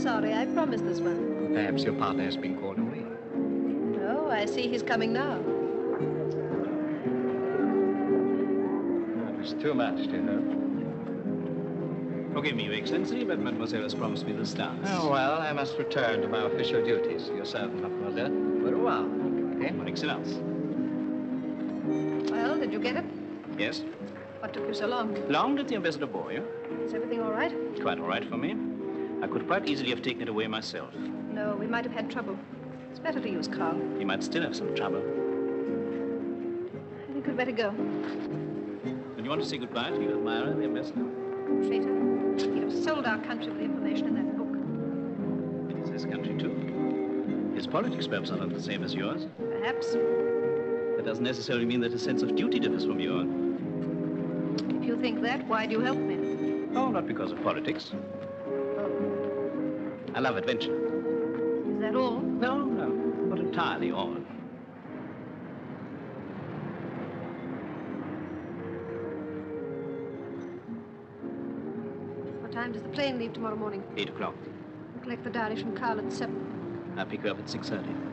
sorry. I promised this one. Perhaps your partner has been called away. Oh, I see he's coming now. That was too much to her. Forgive me, Your Excellency, but Mademoiselle has promised me this dance. Oh, well, I must return to my official duties. Your servant, Mademoiselle. Au revoir. Okay, Your Excellence. Well, did you get it? Yes? What took you so long? Long did the ambassador bore you? Is everything all right? Quite all right for me. I could quite easily have taken it away myself. No, we might have had trouble. It's better to use Carl. You might still have some trouble. I think we'd better go. When you want to say goodbye to your admirer, the ambassador? Traitor. He'd have sold our country with the information in that book. It is his country, too. His politics perhaps are not the same as yours. Perhaps. That doesn't necessarily mean that his sense of duty differs from yours. If you think that, why do you help me? Oh, not because of politics. Oh. I love adventure. Is that all? No, not entirely all. What time does the plane leave tomorrow morning? 8 o'clock. Collect the diary from Carl at 7. I'll pick you up at 6:30.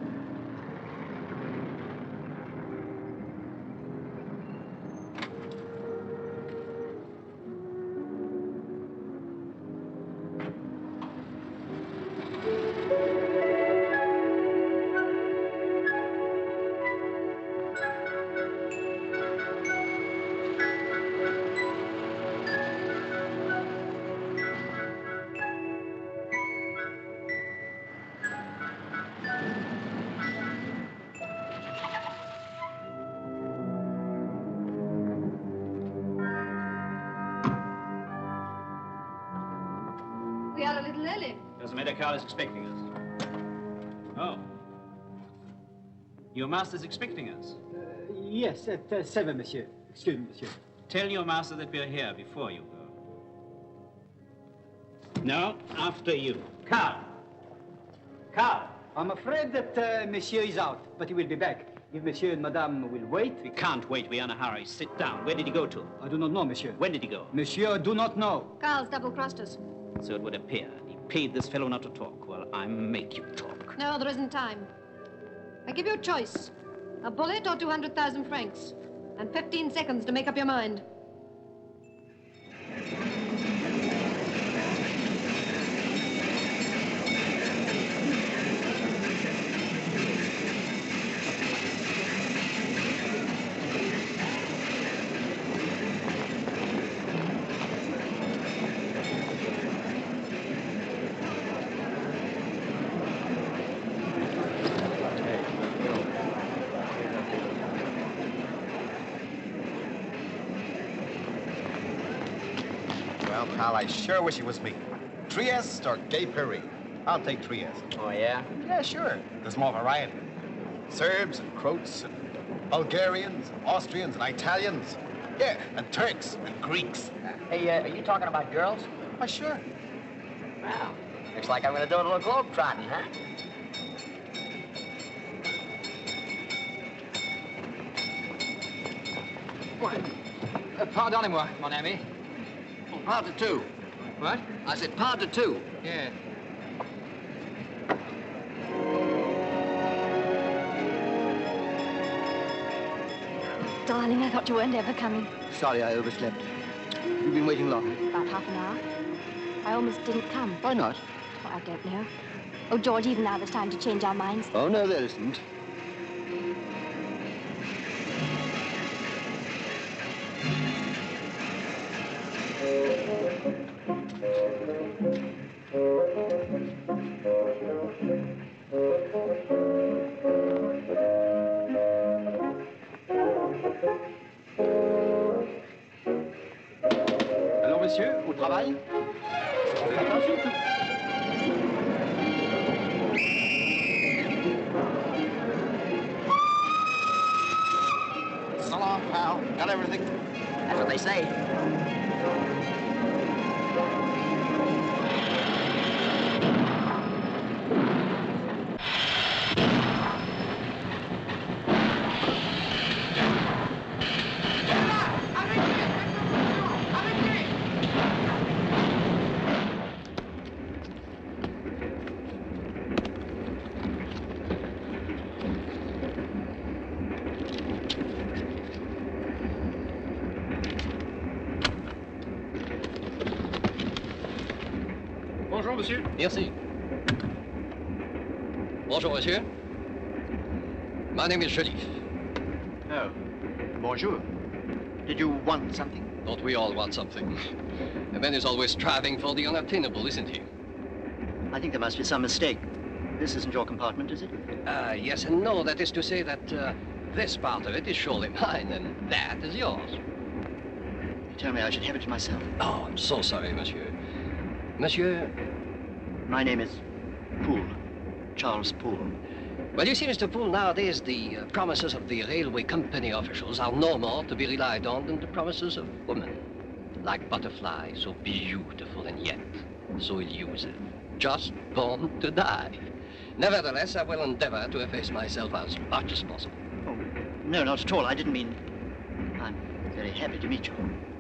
We are a little early. Doesn't matter, Carl is expecting us. Oh. Your master's expecting us. Yes, at 7, monsieur. Excuse me, monsieur. Tell your master that we're here before you go. No, after you. Carl! Carl! I'm afraid that monsieur is out, but he will be back. If monsieur and madame will wait... We can't wait. We are in a hurry. Sit down. Where did he go to? I do not know, monsieur. When did he go? Monsieur, do not know. Carl's double-crossed us. So it would appear. He paid this fellow not to talk. Well, I make you talk. No, there isn't time. I give you a choice. A bullet or 200,000 francs. And 15 seconds to make up your mind. Well, pal, I sure wish it was me. Trieste or Gay Paris? I'll take Trieste. Oh, yeah? Yeah, sure. There's more variety. Serbs and Croats and Bulgarians, and Austrians and Italians. Yeah, and Turks and Greeks. Hey, are you talking about girls? Why, sure. Wow. Looks like I'm going to do a little globe trotting, huh? What? Pardonnez-moi, mon ami. Part to two. What? I said part to two. Yeah. Darling, I thought you weren't ever coming. Sorry, I overslept. You've been waiting long. About half an hour. I almost didn't come. Why not? Oh, I don't know. Oh, George, even now there's time to change our minds. Oh, no, there isn't. Alors, monsieur, au travail? Attention, tout. So long, pal. Got everything? That's what they say. monsieur. Merci. Bonjour, monsieur. My name is Sharif. Oh, bonjour. Did you want something? Don't we all want something? A man is always striving for the unattainable, isn't he? I think there must be some mistake. This isn't your compartment, is it? Yes and no. That is to say that this part of it is surely mine, and that is yours. You tell me I should have it to myself. Oh, I'm so sorry, monsieur. Monsieur? My name is Poole. Charles Poole. Well, you see, Mr. Poole, nowadays the promises of the railway company officials are no more to be relied on than the promises of women. Like butterflies, so beautiful and yet so elusive. Just born to die. Nevertheless, I will endeavor to efface myself as much as possible. Oh, no, not at all. I didn't mean... I'm very happy to meet you.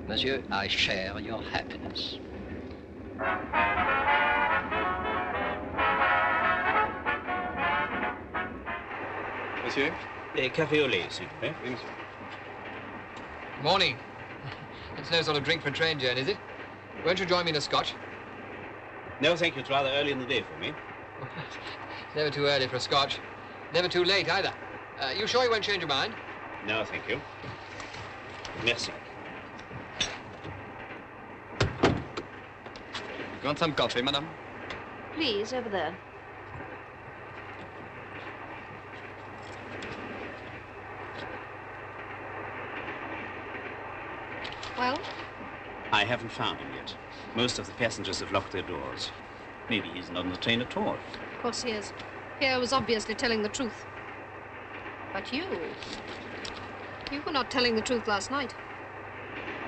Monsieur, I share your happiness. Monsieur? Café au lait, s'il vous plaît. Oui, monsieur. Morning. It's no sort of drink for a train journey, is it? Won't you join me in a scotch? No, thank you. It's rather early in the day for me. It's never too early for a scotch. Never too late, either. You sure you won't change your mind? No, thank you. Merci. You want some coffee, madame? Please, over there. Well? I haven't found him yet. Most of the passengers have locked their doors. Maybe he's not on the train at all. Of course he is. Pierre was obviously telling the truth. But you were not telling the truth last night.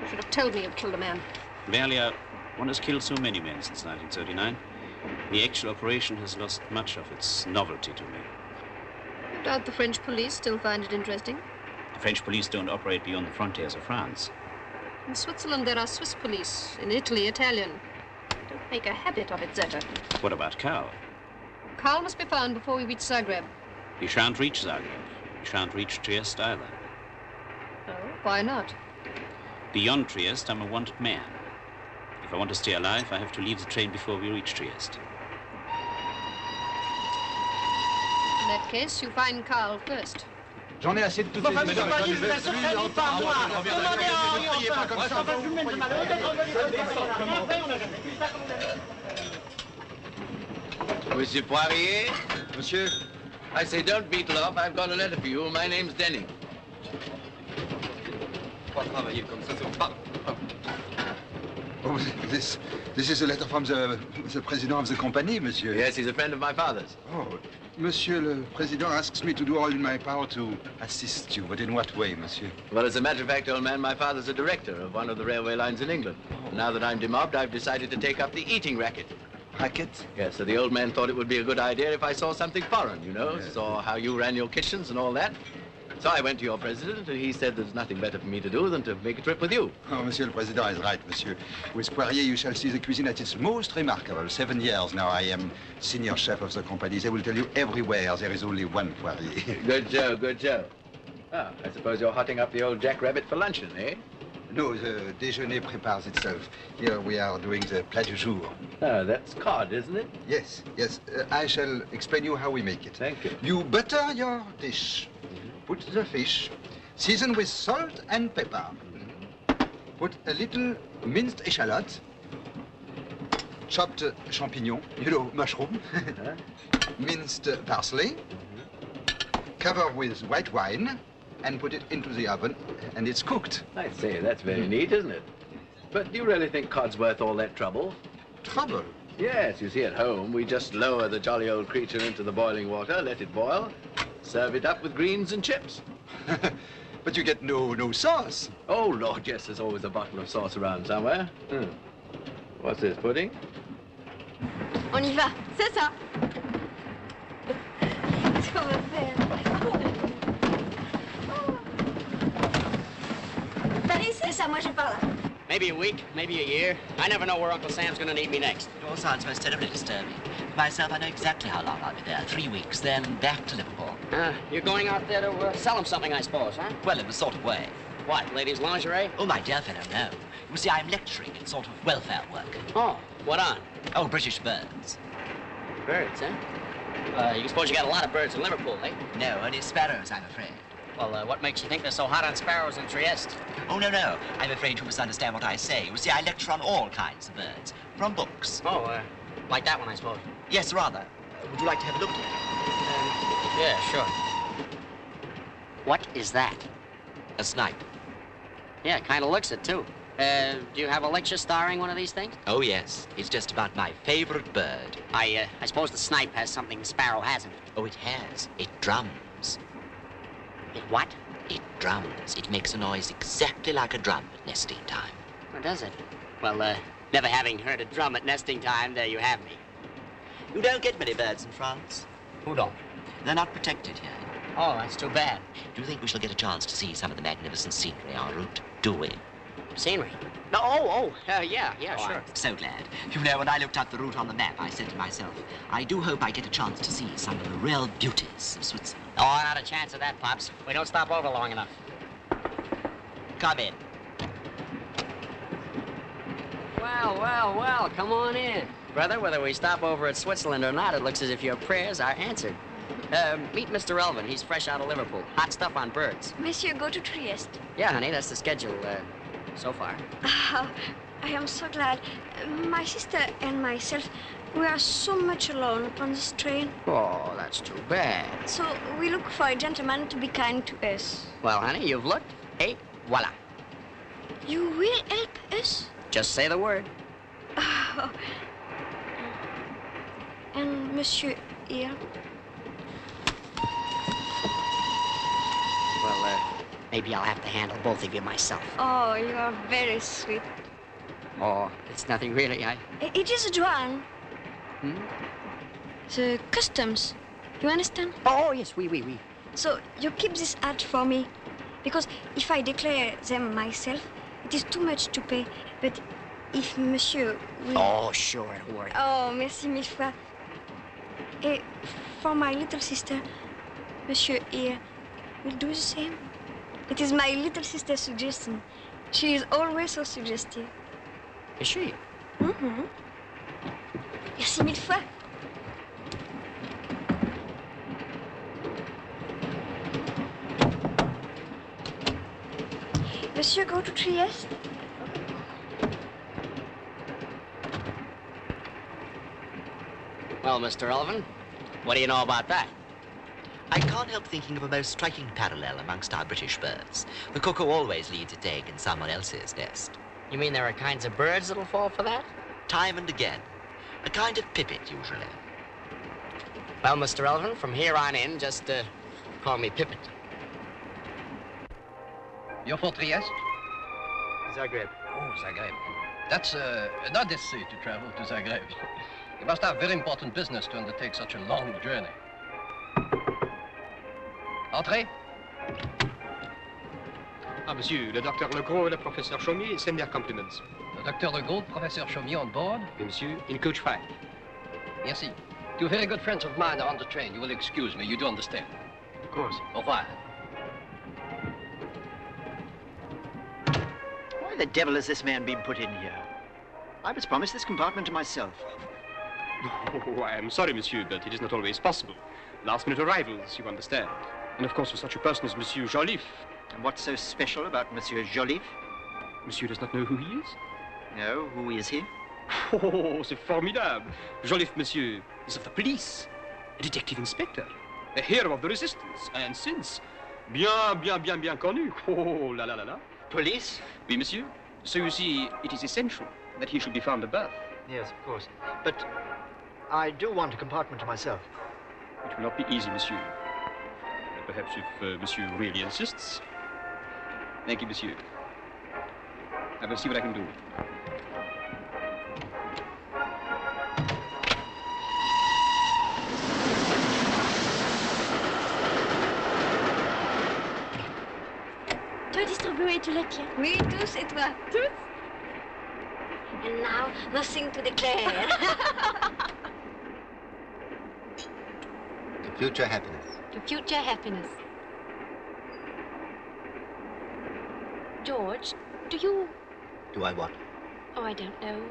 You should have told me you'd killed a man. Valia, one has killed so many men since 1939. The actual operation has lost much of its novelty to me. No doubt the French police still find it interesting. The French police don't operate beyond the frontiers of France. In Switzerland, there are Swiss police. In Italy, Italian. Don't make a habit of it, Zeta. What about Karl? Karl must be found before we reach Zagreb. He shan't reach Zagreb. He shan't reach Trieste either. Oh, why not? Beyond Trieste, I'm a wanted man. If I want to stay alive, I have to leave the train before we reach Trieste. In that case, you find Karl first. J'en ai assez de toutes ces Monsieur Poirier? Monsieur? I say, don't beetle off. I've got a letter for you. My name's Denning. Pas travailler comme ça, c'est pas... Oh, this is a letter from the president of the company, monsieur. Yes, he's a friend of my father's. Oh, monsieur le président asks me to do all in my power to assist you, but in what way, monsieur? Well, as a matter of fact, old man, my father's a director of one of the railway lines in England. Oh. Now that I'm demobbed, I've decided to take up the eating racket. Racket? Yes, so the old man thought it would be a good idea if I saw something foreign, you know, yes. Saw how you ran your kitchens and all that. So I went to your president, and he said there's nothing better for me to do than to make a trip with you. Oh, monsieur le président is right, monsieur. With Poirier, you shall see the cuisine at its most remarkable. 7 years now I am senior chef of the company. They will tell you everywhere there is only one Poirier. Good Joe, good Joe. Ah, I suppose you're hotting up the old jackrabbit for luncheon, eh? No, the déjeuner prepares itself. Here we are doing the plat du jour. Ah, that's cod, isn't it? Yes, yes. I shall explain you how we make it. Thank you. You butter your dish. Put the fish, season with salt and pepper. Put a little minced eschalot, chopped champignon, you know, mushroom, minced parsley, cover with white wine, and put it into the oven, and it's cooked. I say, that's very neat, isn't it? But do you really think cod's worth all that trouble? Trouble? Yes, you see, at home, we just lower the jolly old creature into the boiling water, let it boil, serve it up with greens and chips. But you get no sauce. Oh, Lord, yes, there's always a bottle of sauce around somewhere. What's this, pudding? On y va, c'est ça. Qu'est-ce qu'on va faire? Paris, c'est ça, moi je parle. Maybe a week, maybe a year. I never know where Uncle Sam's gonna need me next. It all sounds most terribly disturbing. For myself, I know exactly how long I'll be there. 3 weeks, then back to Liverpool. You're going out there to sell him something, I suppose, huh? Well, in a sort of way. What, ladies' lingerie? Oh, my dear fellow, no. You see, I'm lecturing in sort of welfare work. Oh, What on? Oh, British birds. Birds, huh? You suppose you got a lot of birds in Liverpool, eh? No, only sparrows, I'm afraid. Well, what makes you think they're so hot on sparrows in Trieste? Oh, no. I'm afraid you misunderstand what I say. You see, I lecture on all kinds of birds, from books. Oh, like that one, I suppose. Yes, rather. Would you like to have a look at it? Yeah, sure. What is that? A snipe. Yeah, kind of looks it, too. Do you have a lecture starring one of these things? Oh, yes. It's just about my favorite bird. I suppose the snipe has something the sparrow hasn't. Oh, it has. It drums. It what? It drums. It makes a noise exactly like a drum at nesting time. Oh, does it? Well, never having heard a drum at nesting time, there you have me. You don't get many birds in France. Who don't? They're not protected here. Oh, that's too bad. Do you think we shall get a chance to see some of the magnificent scenery en route? Do we? Scenery? No, yeah, sure. I'm so glad. You know, when I looked up the route on the map, I said to myself, I do hope I get a chance to see some of the real beauties of Switzerland. Oh, not a chance of that, Pops. We don't stop over long enough. Come in. Well, come on in. Brother, whether we stop over at Switzerland or not, it looks as if your prayers are answered. Meet Mr. Elvin. He's fresh out of Liverpool. Hot stuff on birds. Monsieur, go to Trieste. Yeah, honey, that's the schedule, so far. I am so glad. My sister and myself, we are so much alone upon this train. Oh, that's too bad. So we look for a gentleman to be kind to us. Well, honey, you've looked. Et voila. You will help us? Just say the word. And Monsieur here? Well, maybe I'll have to handle both of you myself. Oh, you are very sweet. Oh, it's nothing really. It is a douane. Hmm? The customs. You understand? Oh, yes, oui. So you keep this hat for me. Because if I declare them myself, it is too much to pay. But if Monsieur will... Oh, sure, it'll work. Oh, merci mille fois. Et for my little sister, Monsieur here will do the same. It is my little sister's suggestion. She is always so suggestive. Is she? Mm-hmm. Merci mille fois. Monsieur, go to Trieste? Well, Mr. Elvin, what do you know about that? I can't help thinking of a most striking parallel amongst our British birds. The cuckoo always leaves its egg in someone else's nest. You mean there are kinds of birds that'll fall for that? Time and again. A kind of pipit, usually. Well, Mr. Elvin, from here on in, just call me Pippet. You're for Trieste? Zagreb. Oh, Zagreb. That's an odyssey to travel to Zagreb. You must have very important business to undertake such a long journey. Entrez. Ah, monsieur, le docteur Legros et le professeur Chaumier send their compliments. Le docteur Legros, professeur Chaumier on board? Oui, monsieur, in coach 5. Merci. Two very good friends of mine are on the train. You will excuse me, you do understand. Of course. Au revoir. Why the devil has this man been put in here? I was promised this compartment to myself. Oh, I am sorry, monsieur, but it is not always possible. Last-minute arrivals, you understand. And of course, for such a person as Monsieur Joliffe. And what's so special about Monsieur Joliffe? Monsieur does not know who he is? No, who is he? Oh, c'est formidable. Joliffe, monsieur, is of the police. A detective inspector. A hero of the resistance. And since, bien connu. Oh, la. Police? Oui, monsieur. So you see, it is essential that he should be found above. Yes, of course. But I do want a compartment to myself. It will not be easy, monsieur. Perhaps if monsieur really insists. Thank you, monsieur. I will see what I can do. Tu as distribué tous les tiens? Oui, tous, et toi? Tous? And now, nothing to declare. To future happiness. To future happiness. George, do you... Do I what? Oh, I don't know.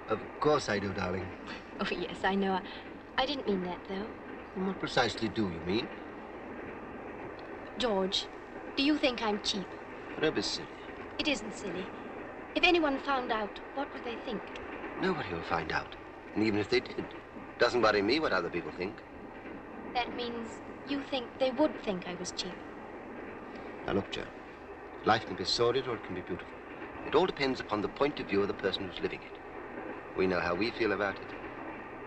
Of course I do, darling. Oh, yes, I know. I didn't mean that, though. And what precisely do you mean? George, do you think I'm cheap? Don't be silly. It isn't silly. If anyone found out, what would they think? Nobody will find out. And even if they did, doesn't worry me what other people think. That means you think they would think I was cheap. Now look, Joan, life can be sordid or it can be beautiful. It all depends upon the point of view of the person who's living it. We know how we feel about it,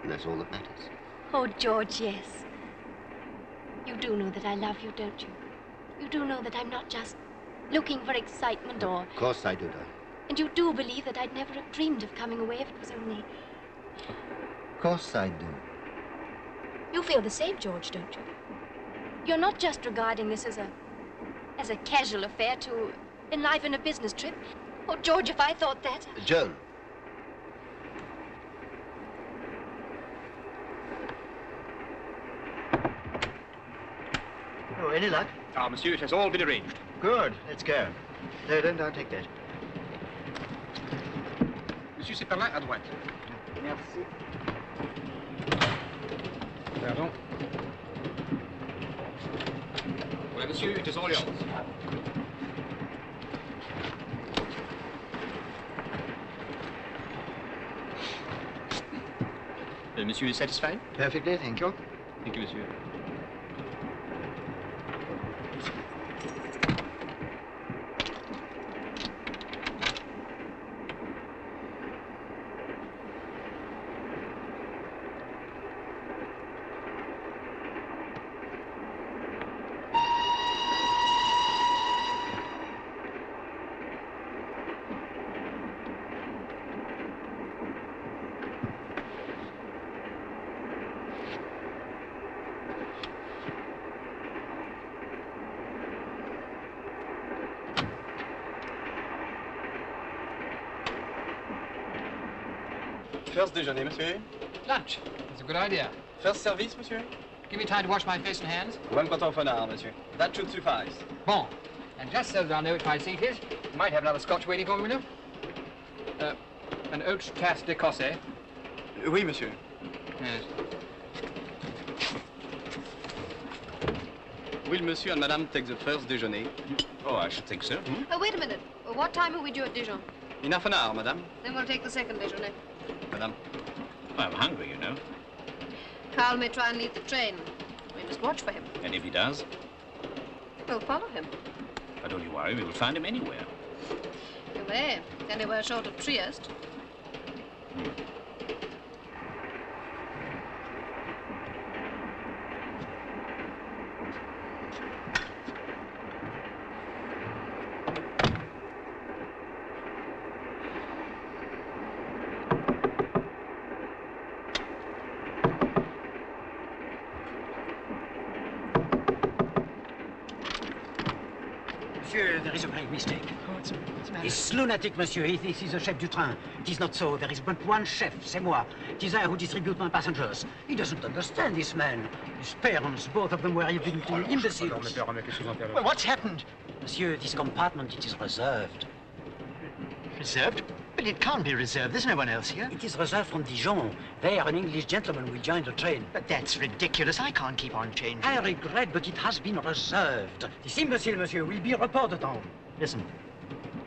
and that's all that matters. Oh, George, yes. You do know that I love you, don't you? You do know that I'm not just looking for excitement or... Of course I do, darling. And you do believe that I'd never have dreamed of coming away if it was only... Of course I do. You feel the same, George, don't you? You're not just regarding this as a casual affair to enliven a business trip. Oh, George, if I thought that... Joan. Oh, any luck? Ah, monsieur, it has all been arranged. Good. Let's go. No, don't take that. Monsieur, c'est par là, à droite. Merci. Pardon. Voilà, monsieur, it is all yours. Monsieur is satisfied? Perfectly, thank you. Thank you, monsieur. First déjeuner, monsieur. Lunch. That's a good idea. First service, monsieur. Give me time to wash my face and hands. 1/4 of an hour, monsieur. That should suffice. Bon. And just so that I know which my seat is, you might have another scotch waiting for me, you know? An haute tasse d'Écossais. Oui, monsieur. Yes. Will monsieur and madame take the first déjeuner? Oh, I should think so. Oh, wait a minute. What time are we due at Dijon? In half an hour, madame. Then we'll take the second déjeuner. Madame. I'm hungry, you know. Carl may try and leave the train. We must watch for him. And if he does? We'll follow him. But don't you worry, we will find him anywhere. You may. Anywhere short of Trieste. Monsieur, there is a great mistake. What's the matter? This lunatic, monsieur, he thinks he's the chef du train. It is not so. There is but one chef, c'est moi. It is I who distribute my passengers. He doesn't understand this man. His parents, both of them were evidently imbeciles. Well, what's happened? Monsieur, this compartment, it is reserved. Reserved? But it can't be reserved. There's no one else here. It is reserved from Dijon. There, an English gentleman will join the train. But that's ridiculous. I can't keep on changing. I regret, but it has been reserved. This imbecile, monsieur, will be reported on. Listen,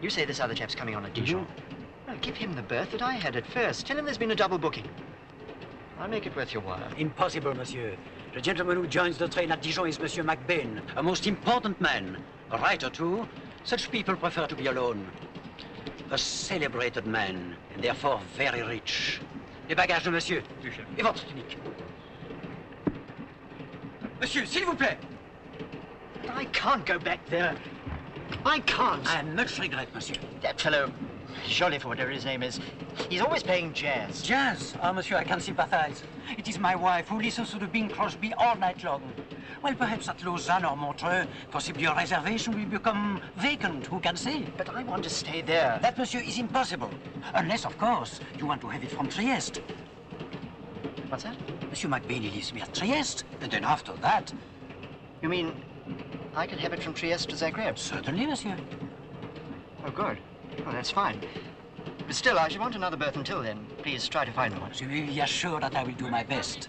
you say this other chap's coming on at Dijon. Well, give him the berth that I had at first. Tell him there's been a double booking. I'll make it worth your while. Impossible, monsieur. The gentleman who joins the train at Dijon is Monsieur MacBain, a most important man. A writer, too. Such people prefer to be alone. A celebrated man, and therefore very rich. Les bagages de monsieur. Et votre tunique. Monsieur, s'il vous plaît. I can't go back there. I can't. I much regret, monsieur. That fellow, Joliffe, or whatever his name is, he's always playing jazz. Jazz? Ah, monsieur, I can sympathize. It is my wife who listens to the Bing Crosby all night long. Well, perhaps at Lausanne or Montreux, possibly a reservation will become vacant, who can say? But I want to stay there. That, monsieur, is impossible. Unless, of course, you want to have it from Trieste. What's that? Monsieur MacBain lives near Trieste, and then after that... You mean I can have it from Trieste to Zagreb? Certainly, monsieur. Oh, good. Oh, that's fine. But still, I shall want another berth until then. Please try to find one. You may be assured that I will do my best.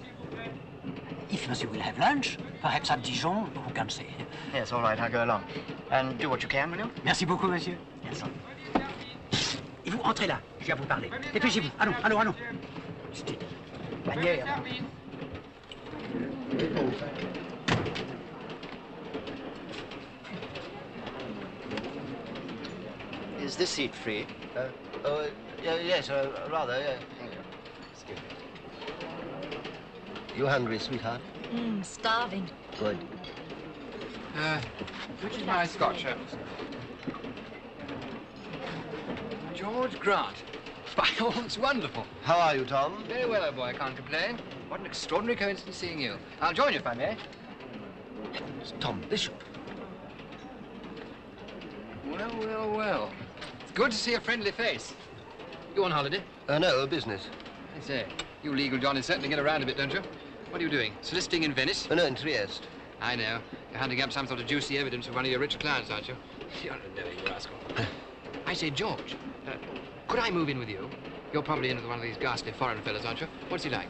If monsieur will have lunch, perhaps at Dijon, who can say? Yes, all right, I'll go along. And do what you can, will you? Merci beaucoup, monsieur. Yes, sir. Et vous, entrez là, je viens vous parler. Dépêchez-vous. Allons, allons, allons. Style. Manière. Is this seat free? Yes, rather, yeah. Thank you. Excuse me. You hungry, sweetheart? Starving. Good. Which is my scotch, Holmes? George Grant. By all, it's wonderful. How are you, Tom? Very well, old boy, I can't complain. What an extraordinary coincidence seeing you. I'll join you if I may. It's Tom Bishop. Well, well, well. It's good to see a friendly face. You on holiday? No, business. I say, you legal Johnnies certainly get around a bit, don't you? What are you doing? Soliciting in Venice? No, in Trieste. I know. You're hunting up some sort of juicy evidence of one of your rich clients, aren't you? You're a knowing rascal. I say, George, could I move in with you? You're probably in with one of these ghastly foreign fellows, aren't you? What's he like?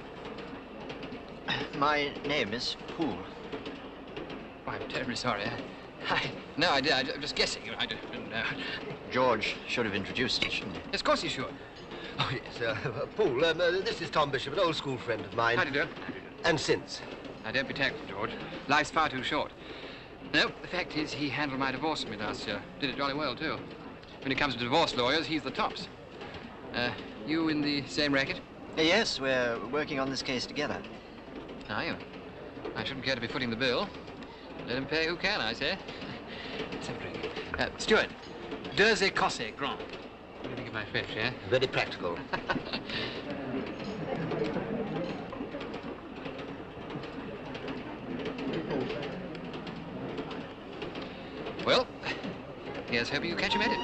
My name is Poole. Oh, I'm terribly sorry. I no idea. I'm just guessing. I didn't know. George should have introduced us, shouldn't he? Yes, of course he should. Oh, yes, Poole, this is Tom Bishop, an old school friend of mine. How do you do? And since. Now, don't be tactful, George. Life's far too short. No, the fact is, he handled my divorce for me last year. Did it jolly well, too. When it comes to divorce lawyers, he's the tops. You in the same racket? Yes, we're working on this case together. Are you? I shouldn't care to be footing the bill. Let him pay who can, I say. Let's have a drink. Steward, deux écossais, grand. What do you think of my fish, eh? Very practical. Well, here's hoping you catch him at it.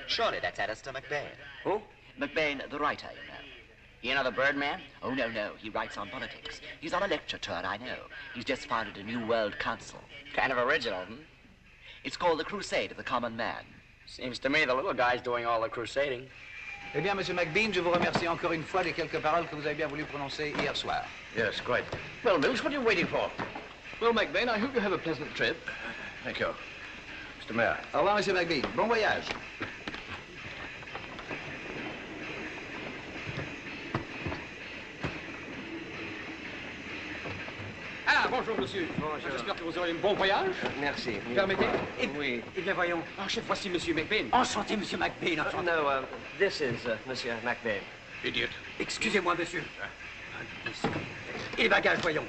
Surely that's Alistair McBain. Who? McBain, the writer, you know. You know the Birdman? Oh, no, no. He writes on politics. He's on a lecture tour, I know. He's just founded a New World Council. Kind of original, hmm? It's called the Crusade of the Common Man. Seems to me the little guy's doing all the crusading. Eh bien, Monsieur McBain, je vous remercie encore une fois des quelques paroles que vous avez bien voulu prononcer hier soir. Yes, quite. Well, Mills, what are you waiting for? Well, McBain, I hope you have a pleasant trip. Thank you. Mr. Mayor. Au revoir, Monsieur McBain. Bon voyage. Ah, bonjour, monsieur. Bonjour. J'espère que vous aurez un bon voyage. Merci. Permettez? Oui. Eh bien, voyons. Ah, chef, voici monsieur McBain. Enchanté, Monsieur McBain. Enchanté. No, this is Monsieur McBain. Idiot. Excusez-moi, monsieur. Et les bagages, voyons.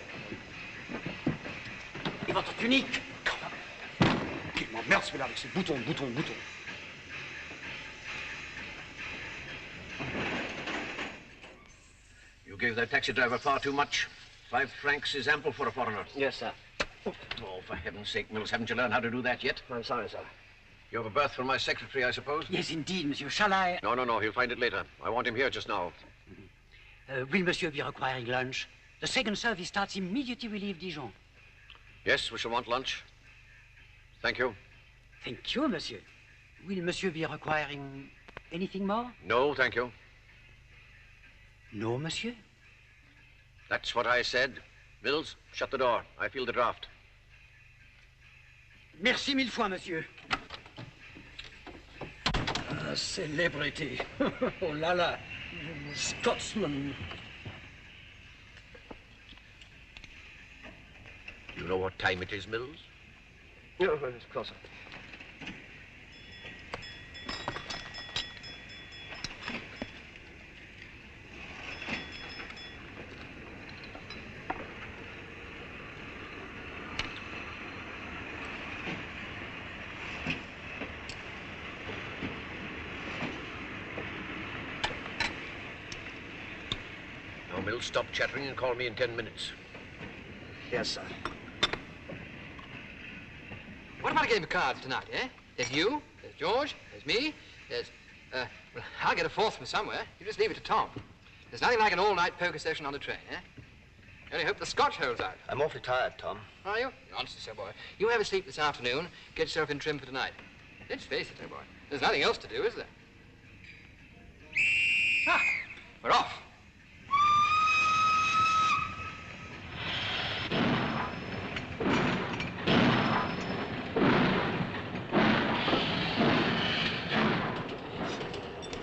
Et votre tunique? Qu'il m'emmerde celui-là avec ses boutons. You gave that taxi driver far too much. 5 francs is ample for a foreigner. Yes, sir. Oh, for heaven's sake, Mills, haven't you learned how to do that yet? I'm sorry, sir. You have a berth for my secretary, I suppose? Yes, indeed, monsieur. Shall I? No, he'll find it later. I want him here just now. Will monsieur be requiring lunch? The second service starts immediately we leave Dijon. Yes, we shall want lunch. Thank you. Thank you, monsieur. Will monsieur be requiring anything more? No, thank you. No, monsieur? That's what I said. Mills, shut the door. I feel the draft. Merci mille fois, monsieur. A celebrity. Oh là là. Scotsman. You know what time it is, Mills? No, of course, sir. Mills, stop chattering and call me in 10 minutes. Yes, sir. What about a game of cards tonight, eh? There's you, there's George, there's me, there's... well, I'll get a fourth from somewhere. You just leave it to Tom. There's nothing like an all-night poker session on the train, eh? I only hope the scotch holds out. I'm awfully tired, Tom. Are you? Nonsense, old boy. You have a sleep this afternoon, get yourself in trim for tonight. Let's face it, old boy. There's nothing else to do, is there? Ah, we're off.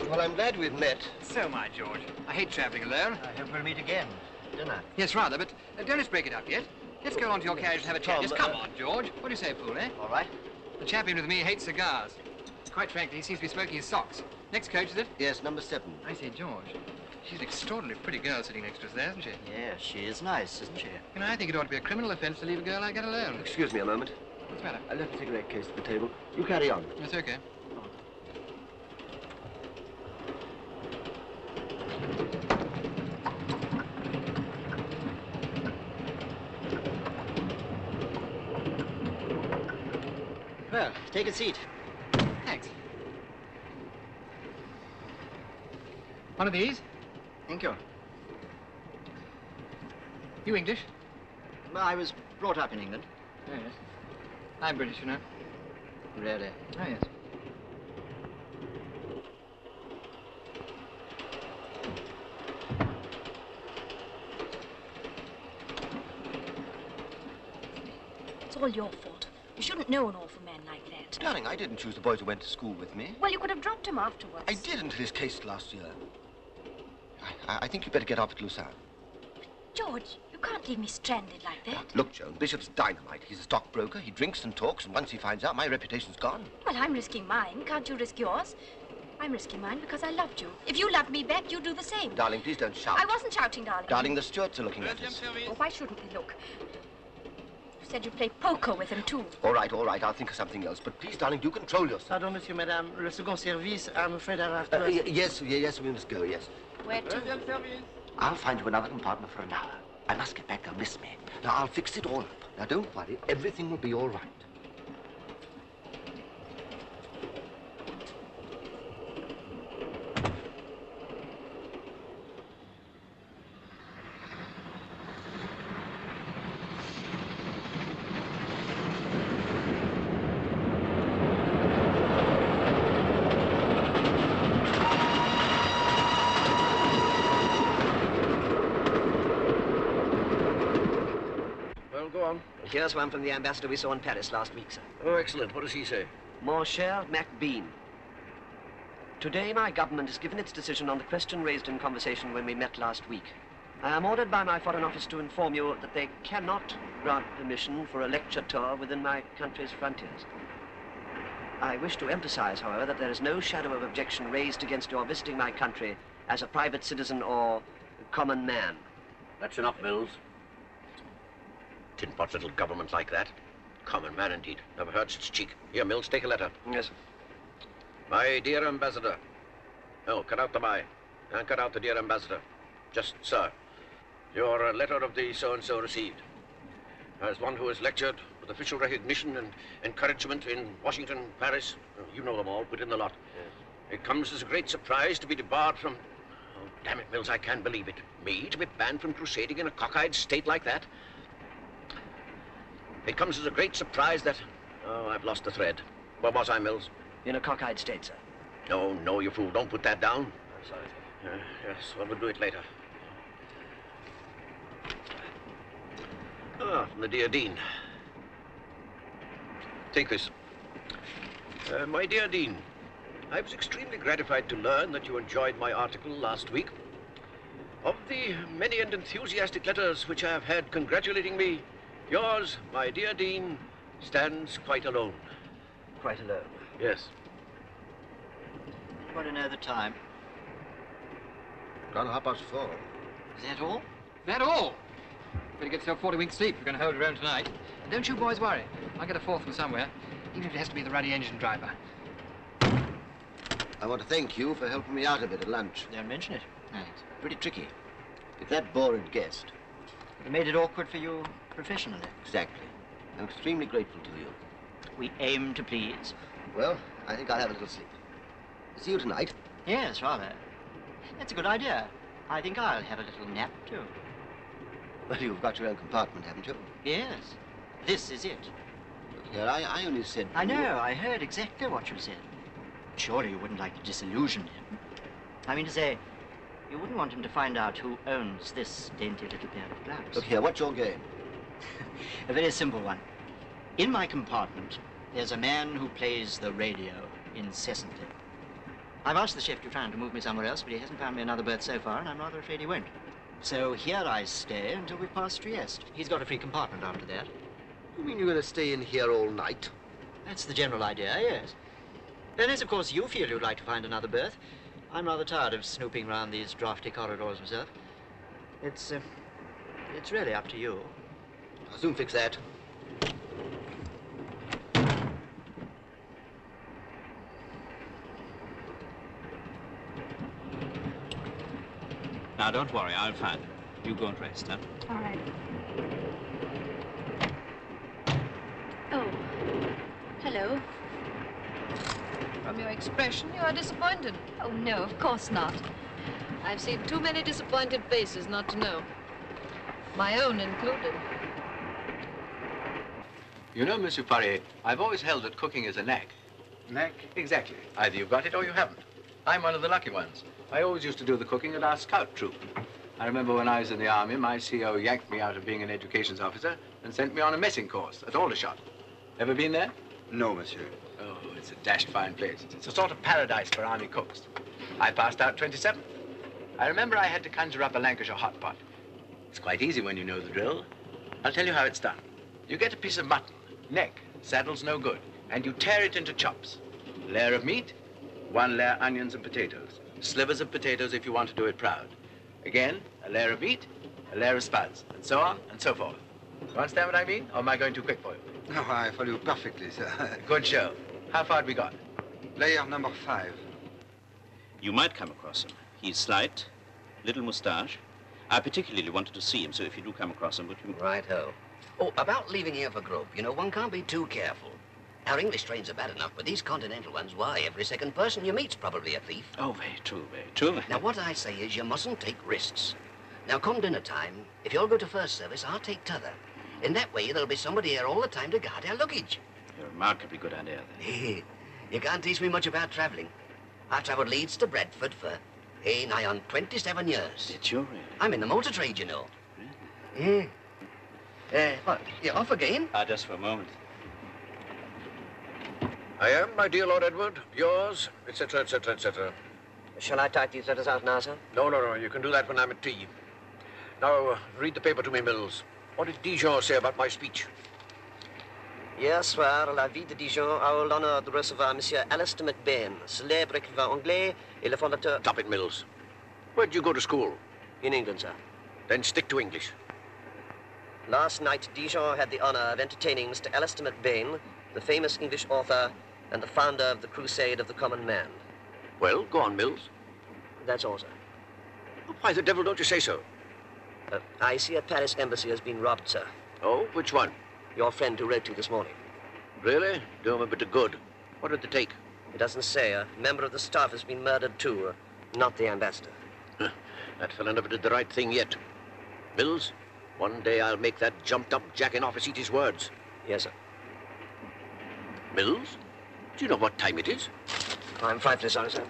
Well, I'm glad we've met. So am I, George. I hate traveling alone. I hope we'll meet again. Dinner. Yes, rather, but don't let's break it up yet. Let's go on to your carriage and have a chat. Tom, Just come on, George. What do you say, fool, eh? All right. The champion with me hates cigars. Quite frankly, he seems to be smoking his socks. Next coach, is it? Yes, number 7. I say, George, she's an extraordinarily pretty girl sitting next to us there, isn't she? Yes, she is nice, isn't she? You know, I think it ought to be a criminal offense to leave a girl like that alone. Excuse me a moment. What's the matter? I left a cigarette case at the table. You carry on. That's okay. Well, take a seat. Thanks. One of these? Thank you. You English? Well, I was brought up in England. Oh, yes. I'm British, you know. Really? Oh, yes. It's all your fault. You shouldn't know an awful man like that. Darling, I didn't choose the boys who went to school with me. Well, you could have dropped him afterwards. I did until his case last year. I think you'd better get off at Lucerne. George, you can't leave me stranded like that. Look, Joan, Bishop's dynamite. He's a stockbroker. He drinks and talks, and once he finds out, my reputation's gone. Well, I'm risking mine. Can't you risk yours? I'm risking mine because I loved you. If you loved me back, you'd do the same. Darling, please don't shout. I wasn't shouting, darling. Darling, the stewards are looking at us. Oh, why shouldn't we look? You said you'd play poker with him, too. All right, I'll think of something else. But please, darling, do control yourself. Pardon, monsieur, madame. Le second service, I'm afraid I'll have to... Yes, we must go, yes. Where to? I'll find you another compartment for an hour. I must get back, they'll miss me. Now, I'll fix it all up. Now, don't worry. Everything will be all right. Here's one from the ambassador we saw in Paris last week, sir. Oh, excellent. What does he say? Mon cher Macbean, today my government has given its decision on the question raised in conversation when we met last week. I am ordered by my Foreign Office to inform you that they cannot grant permission for a lecture tour within my country's frontiers. I wish to emphasize, however, that there is no shadow of objection raised against your visiting my country as a private citizen or common man. That's enough, Mills. Tin pot little government like that. Common man, indeed. Never heard such cheek. Here, Mills, take a letter. Yes. My dear ambassador. Oh, cut out the my. And cut out the dear ambassador. Just, sir. Your letter of the so-and-so received. As one who has lectured with official recognition and encouragement in Washington, Paris, you know them all, put in the lot. Yes. It comes as a great surprise to be debarred from... Oh, damn it, Mills, I can't believe it. Me to be banned from crusading in a cockeyed state like that? It comes as a great surprise that... Oh, I've lost the thread. Where was I, Mills? In a cockeyed state, sir. No, no, you fool. Don't put that down. I'm sorry. Yes, well, we'll do it later. Ah, from the dear Dean. Take this. My dear Dean, I was extremely gratified to learn that you enjoyed my article last week. Of the many and enthusiastic letters which I have had congratulating me, yours, my dear Dean, stands quite alone. Quite alone? Yes. Want to know the time? Gone 4:30. Is that all? That all? Better get yourself 40 winks sleep if you're going to hold your own tonight. And don't you boys worry. I'll get a fourth from somewhere, even if it has to be the ruddy engine driver. I want to thank you for helping me out a bit at lunch. Don't mention it. It's pretty tricky. If that bore had guessed. It made it awkward for you professionally. Exactly. I'm extremely grateful to you. We aim to please. Well, I think I'll have a little sleep. See you tonight. Yes, rather. That's a good idea. I think I'll have a little nap, too. Well, you've got your own compartment, haven't you? Yes. This is it. Look here, I only said... I know. I heard exactly what you said. Surely you wouldn't like to disillusion him. I mean to say, you wouldn't want him to find out who owns this dainty little pair of gloves. Look here, what's your game? A very simple one. In my compartment, there's a man who plays the radio incessantly. I've asked the chef Dufresne to move me somewhere else, but he hasn't found me another berth so far, and I'm rather afraid he won't. So here I stay until we pass Trieste. He's got a free compartment after that. You mean you're going to stay in here all night? That's the general idea, yes. Unless, of course, you feel you'd like to find another berth. I'm rather tired of snooping around these drafty corridors myself. It's really up to you. I'll soon fix that. Now, don't worry, I'll find them. You go and rest, huh? All right. Oh. Hello. From your expression, you are disappointed. Oh, no, of course not. I've seen too many disappointed faces not to know. My own included. You know, Monsieur Poirier, I've always held that cooking is a knack. Knack? Exactly. Either you've got it or you haven't. I'm one of the lucky ones. I always used to do the cooking at our scout troop. I remember when I was in the army, my CO yanked me out of being an educations officer and sent me on a messing course at Aldershot. Ever been there? No, monsieur. Oh, it's a dashed fine place. It's a sort of paradise for army cooks. I passed out 27th. I remember I had to conjure up a Lancashire hot pot. It's quite easy when you know the drill. I'll tell you how it's done. You get a piece of mutton, neck, saddle's no good, and you tear it into chops. Layer of meat, one layer onions and potatoes. Slivers of potatoes if you want to do it proud. Again, a layer of meat, a layer of spuds, and so on and so forth. You understand what I mean, or am I going too quick for you? No, I follow you perfectly, sir. Good show. How far have we got? Layer number 5. You might come across him. He's slight, little moustache. I particularly wanted to see him, so if you do come across him, would you... Right-ho. Oh, about leaving here for grub, you know, one can't be too careful. Our English trains are bad enough, but these continental ones, why, every second person you meet's probably a thief. Oh, very true, very true. Now, what I say is you mustn't take risks. Now, come dinner time, if you'll go to first service, I'll take t'other. In that way, there'll be somebody here all the time to guard our luggage. You're a remarkably good idea, then. You can't teach me much about travelling. I travelled Leeds to Bradford for, nigh on 27 years. Did you really? I'm in the motor trade, you know. Really? What, you off again? Just for a moment. I am, my dear Lord Edward, yours, etc., etc., etc. Shall I type these letters out now, sir? No, no, no, you can do that when I'm at tea. Now, read the paper to me, Mills. What did Dijon say about my speech? Hier soir, la ville de Dijon a eu l'honneur de recevoir Monsieur Alistair MacBain, célèbre écrivain anglais et le fondateur... Stop it, Mills. Where did you go to school? In England, sir. Then stick to English. Last night, Dijon had the honor of entertaining Mr. Alistair MacBain, the famous English author and the founder of the Crusade of the Common Man. Well, go on, Mills. That's all, sir. Why the devil don't you say so? I see a Paris embassy has been robbed, sir. Oh, which one? Your friend who wrote to you this morning. Really? Do him a bit of good. What did they take? It doesn't say. A member of the staff has been murdered, too. Not the ambassador. That fellow never did the right thing yet. Mills, one day I'll make that jumped-up jack-in-office eat his words. Yes, sir. Mills, do you know what time it is? I'm frightfully sorry, sir.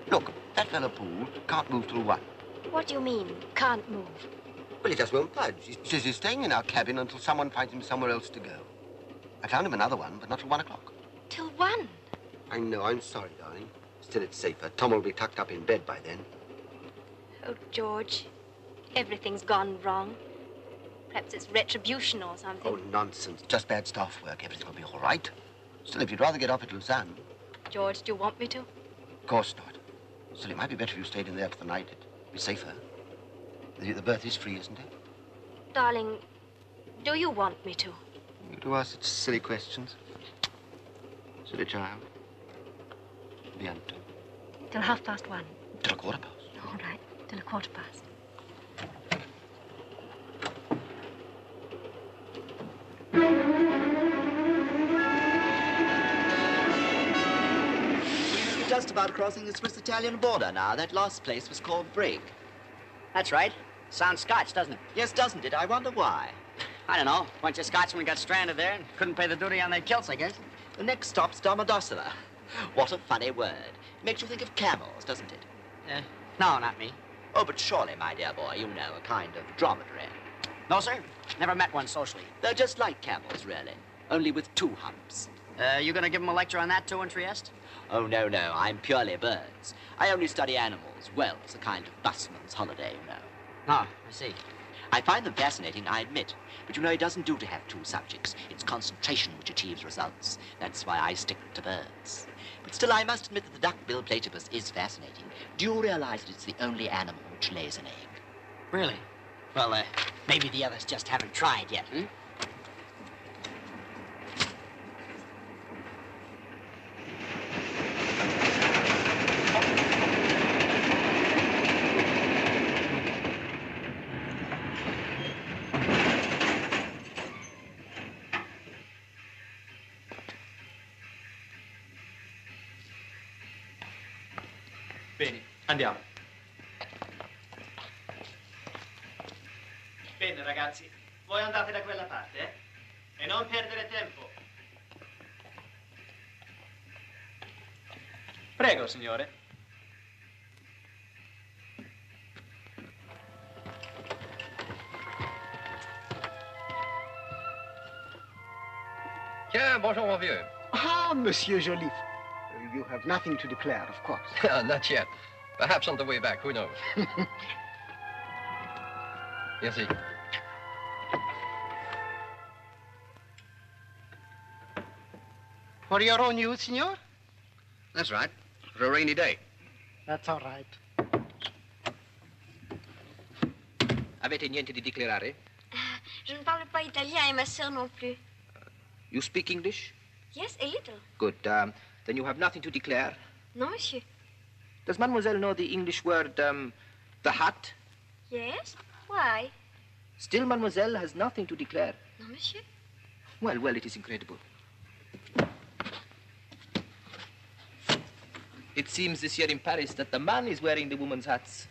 Look, that fellow Poole can't move till 1. What do you mean, can't move? Well, he just won't budge. He says he's staying in our cabin until someone finds him somewhere else to go. I found him another one, but not till 1 o'clock. Till 1? I know, I'm sorry, darling. Still, it's safer. Tom will be tucked up in bed by then. Oh, George, everything's gone wrong. Perhaps it's retribution or something. Oh, nonsense. Just bad staff work. Everything will be all right. Still, if you'd rather get off at Lausanne... George, do you want me to? Of course not. Still, it might be better if you stayed in there for the night. It'd be safer. The berth is free, isn't it? Darling, do you want me to? You do ask such silly questions. Silly child. Bientôt. Till 1:30. Till 1:15. All right, till 1:15. We're just about crossing the Swiss-Italian border now. That last place was called Brig. That's right. Sounds Scotch, doesn't it? Yes, doesn't it? I wonder why. I don't know. Bunch of Scotsmen got stranded there and couldn't pay the duty on their kilts, I guess. The next stop's Domodossola. What a funny word. Makes you think of camels, doesn't it? No, not me. Oh, but surely, my dear boy, you know, a kind of dromedary. No, sir. Never met one socially. They're just like camels, really. Only with 2 humps. You gonna give them a lecture on that, too, in Trieste? Oh, no, no. I'm purely birds. I only study animals. Well, it's a kind of busman's holiday, you know. Oh, I see. I find them fascinating, I admit. But you know, it doesn't do to have 2 subjects. It's concentration which achieves results. That's why I stick to birds. But still, I must admit that the duck-billed platypus is fascinating. Do you realize that it's the only animal which lays an egg? Really? Well, maybe the others just haven't tried yet, hmm? Bene, andiamo. Bene, ragazzi, voi andate da quella parte, eh? E non perdere tempo. Prego, signore. Tiens, bonjour, mon vieux. Ah, Monsieur Joliffe. You have nothing to declare, of course. Not yet. Perhaps on the way back, who knows? Merci. For your own use, signor? That's right. For a rainy day. That's all right. Avete niente di declarare? Je ne parle pas italien et ma sœur non plus. You speak English? Yes, a little. Good. Then you have nothing to declare. Non, monsieur. Does mademoiselle know the English word, the hat? Yes? Why? Still, mademoiselle has nothing to declare. Non, monsieur. Well, well, it is incredible. It seems this year in Paris that the man is wearing the woman's hats.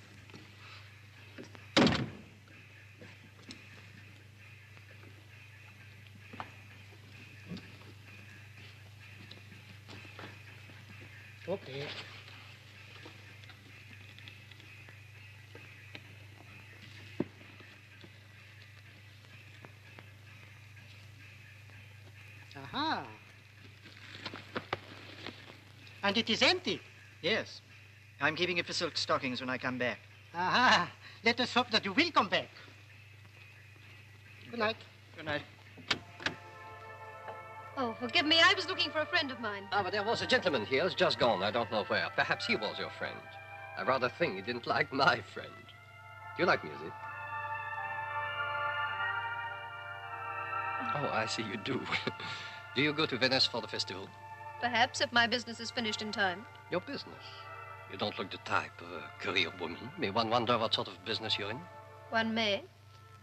Okay. Aha. And it is empty. Yes. I'm keeping it for silk stockings when I come back. Aha. Let us hope that you will come back. Good night. Good night. Oh, forgive me. I was looking for a friend of mine. Ah, but there was a gentleman here who's just gone. I don't know where. Perhaps he was your friend. I rather think he didn't like my friend. Do you like music? Oh, I see you do. Do you go to Venice for the festival? Perhaps, if my business is finished in time. Your business? You don't look the type of a career woman. May one wonder what sort of business you're in? One may.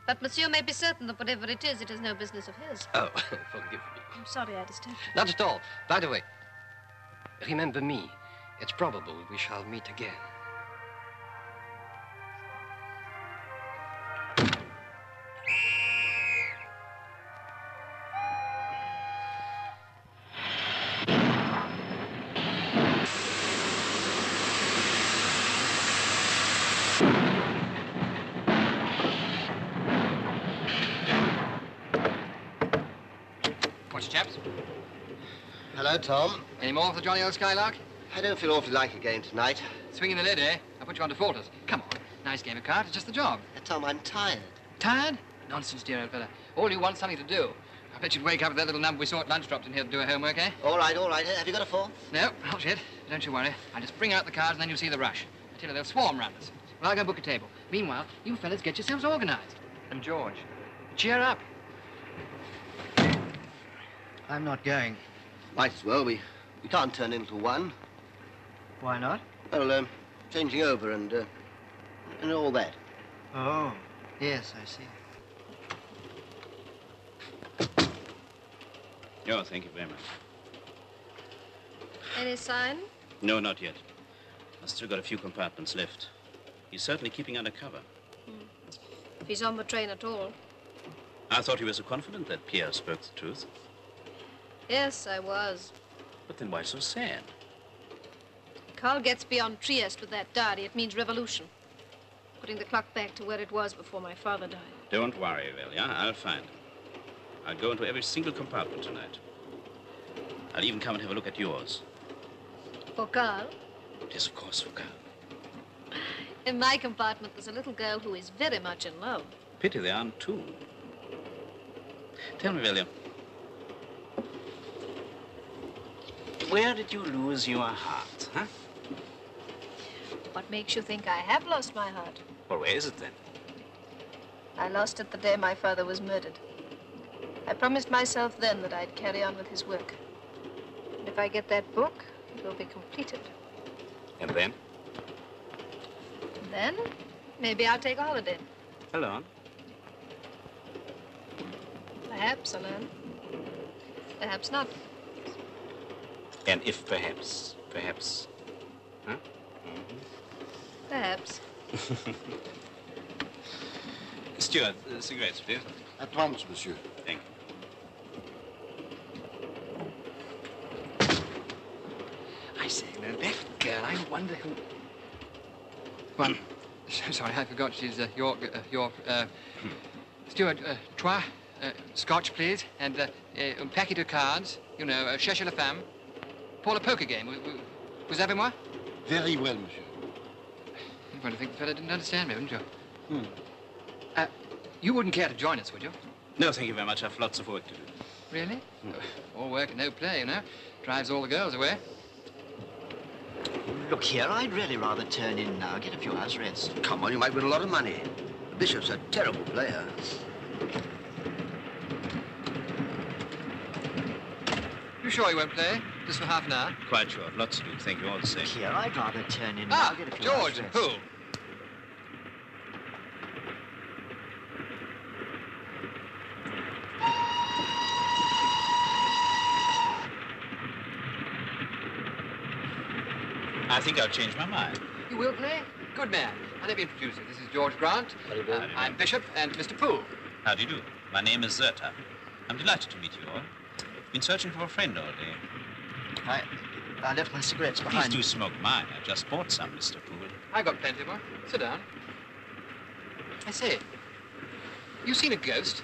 But monsieur may be certain that whatever it is no business of his. Oh, forgive me. I'm sorry I disturbed you. Not at all. By the way, remember me. It's probable we shall meet again. What's chaps? Hello, Tom. Any more for the jolly old Skylark? I don't feel awfully like a game tonight. Swinging the lid, eh? I'll put you on defaulters. Come on. Nice game of cards. It's just the job. Tom, I'm tired. Tired? Nonsense, dear old fella. All you want something to do. I bet you'd wake up with that little number we saw at lunch dropped in here to do her homework, eh? All right, all right. Have you got a fourth? No, not yet. Don't you worry. I'll just bring out the cards and then you'll see the rush. I tell you, they'll swarm round us. Well, I'll go book a table. Meanwhile, you fellas get yourselves organized. And George, cheer up. I'm not going. Might as well. We can't turn into one. Why not? Well, changing over and all that. Oh, yes, I see. Oh, thank you very much. Any sign? No, not yet. I've still got a few compartments left. He's certainly keeping under cover. If he's on the train at all. I thought you were so confident that Pierre spoke the truth. Yes, I was. But then why so sad? Carl gets beyond Trieste with that diary. It means revolution. Putting the clock back to where it was before my father died. Don't worry, Velia. I'll find him. I'll go into every single compartment tonight. I'll even come and have a look at yours. For Carl? It is, of course, for Carl. In my compartment, there's a little girl who is very much in love. Pity there aren't two. Tell me, Velia. Where did you lose your heart, huh? What makes you think I have lost my heart? Well, where is it then? I lost it the day my father was murdered. I promised myself then that I'd carry on with his work. And if I get that book, it will be completed. And then? And then, maybe I'll take a holiday. Alone? Perhaps alone. Perhaps not. And if perhaps, huh? Perhaps. Stuart, cigarettes, please. At once, monsieur. Thank you. I say, now, that girl, I wonder who... Well, sorry, I forgot she's your Stuart, trois, scotch, please, and un paquet of cards, you know, cherchez la femme. Pour a poker game. Vous avez moi? Very well, monsieur. I'm going to think the fellow didn't understand me, wouldn't you? You wouldn't care to join us, would you? No, thank you very much. I've lots of work to do. Really? All work and no play, you know. Drives all the girls away. Look here, I'd really rather turn in now, get a few hours' rest. Come on, you might win a lot of money. The bishop's a terrible player. You sure you won't play? Just for half an hour? Quite sure. Lots to do. Thank you all the same. Here, I'd rather turn in now, get a few hours' George, rest. who? I think I'll change my mind. You will play? Good man. I'll let me introduce you. This is George Grant. I'm Bishop and Mr. Poole. How do you do? My name is Zerta. I'm delighted to meet you all. Been searching for a friend all day. I left my cigarettes behind. Please do smoke mine. I just bought some, Mr. Poole. I got plenty more. Sit down. I say, you seen a ghost?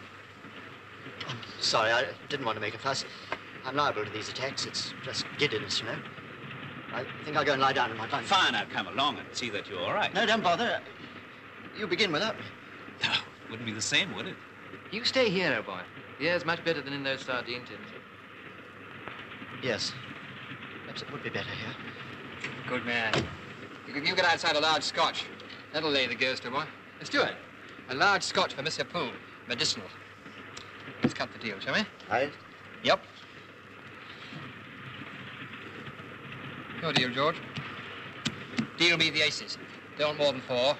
I'm sorry, I didn't want to make a fuss. I'm liable to these attacks. It's just giddiness, you know. I think I'll go and lie down in my bunk. Fine, I'll come along and see that you're all right. No, don't bother. You begin without me. No, wouldn't be the same, would it? You stay here, old boy. The air's much better than in those sardine tins. Yes. Perhaps it would be better here. Good man. You get outside a large scotch. That'll lay the ghost, old boy. Stuart, a large scotch for Mr. Poole. Medicinal. Let's cut the deal, shall we? Aye. Yep. Your deal, George. Deal me the aces. Don't more than 4.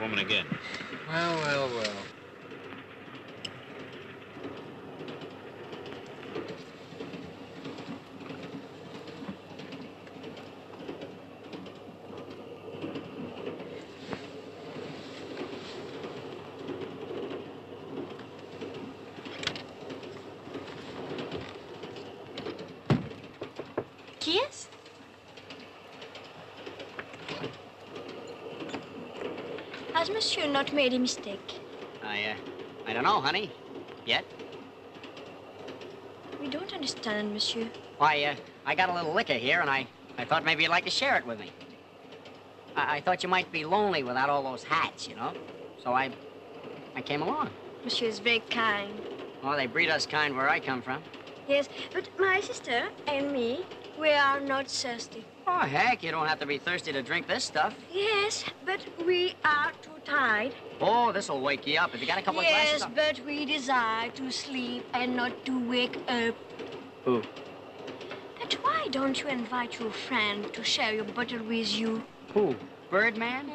Woman again. Well, well, well. Kiss? How's monsieur not made a mistake? I don't know, honey. Yet. We don't understand, monsieur. Why, I got a little liquor here, and I thought maybe you'd like to share it with me. I thought you might be lonely without all those hats, you know? So I came along. Monsieur is very kind. Well, they breed us kind where I come from. Yes, but my sister and me, we are not thirsty. Oh, heck, you don't have to be thirsty to drink this stuff. Yes, but we are too tired. Oh, this'll wake you up. Have you got a couple of glasses? Yes, but we desire to sleep and not to wake up. Who? But why don't you invite your friend to share your bottle with you? Who? Birdman?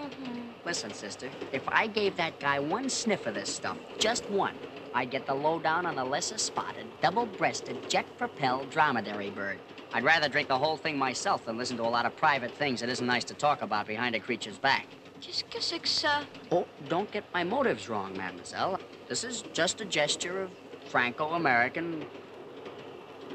Listen, sister, if I gave that guy one sniff of this stuff, just one, I'd get the lowdown on the lesser spotted, double-breasted, jet-propelled dromedary bird. I'd rather drink the whole thing myself than listen to a lot of private things that isn't nice to talk about behind a creature's back. Qu'est-ce que c'est que ça? Oh, don't get my motives wrong, mademoiselle. This is just a gesture of Franco-American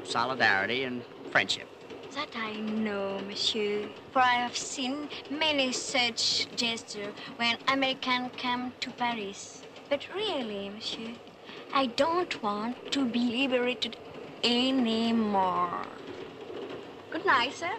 solidarity and friendship. That I know, monsieur, for I have seen many such gestures when Americans come to Paris. But really, monsieur, I don't want to be liberated anymore. Good night, sir.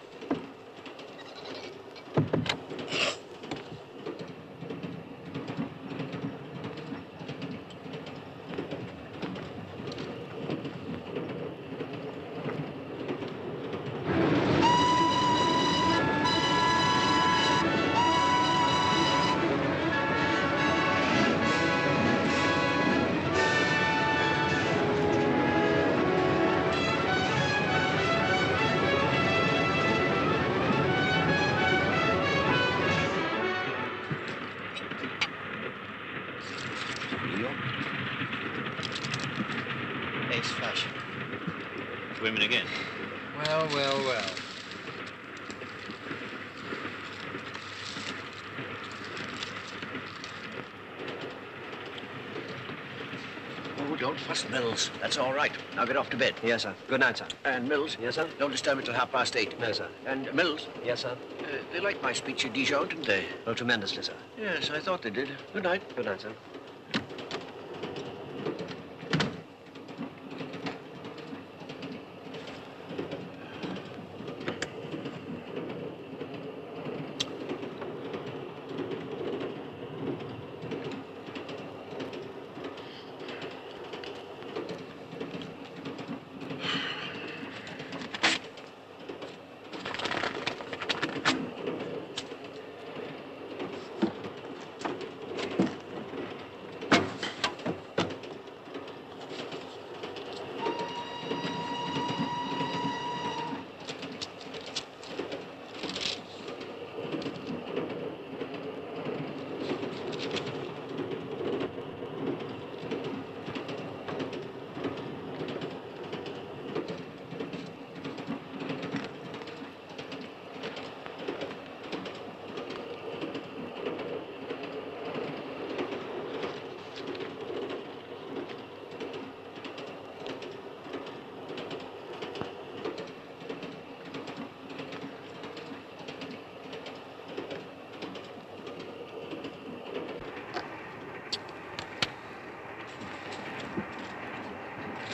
Women again. Well, well, well. Oh, don't fuss, Mills. That's all right. Now get off to bed. Yes, sir. Good night, sir. And Mills? Yes, sir? Don't disturb me till 8:30. No, sir. And Mills? Yes, sir? They liked my speech at Dijon, didn't they? Oh, tremendously, sir. Yes, I thought they did. Good night. Good night, sir.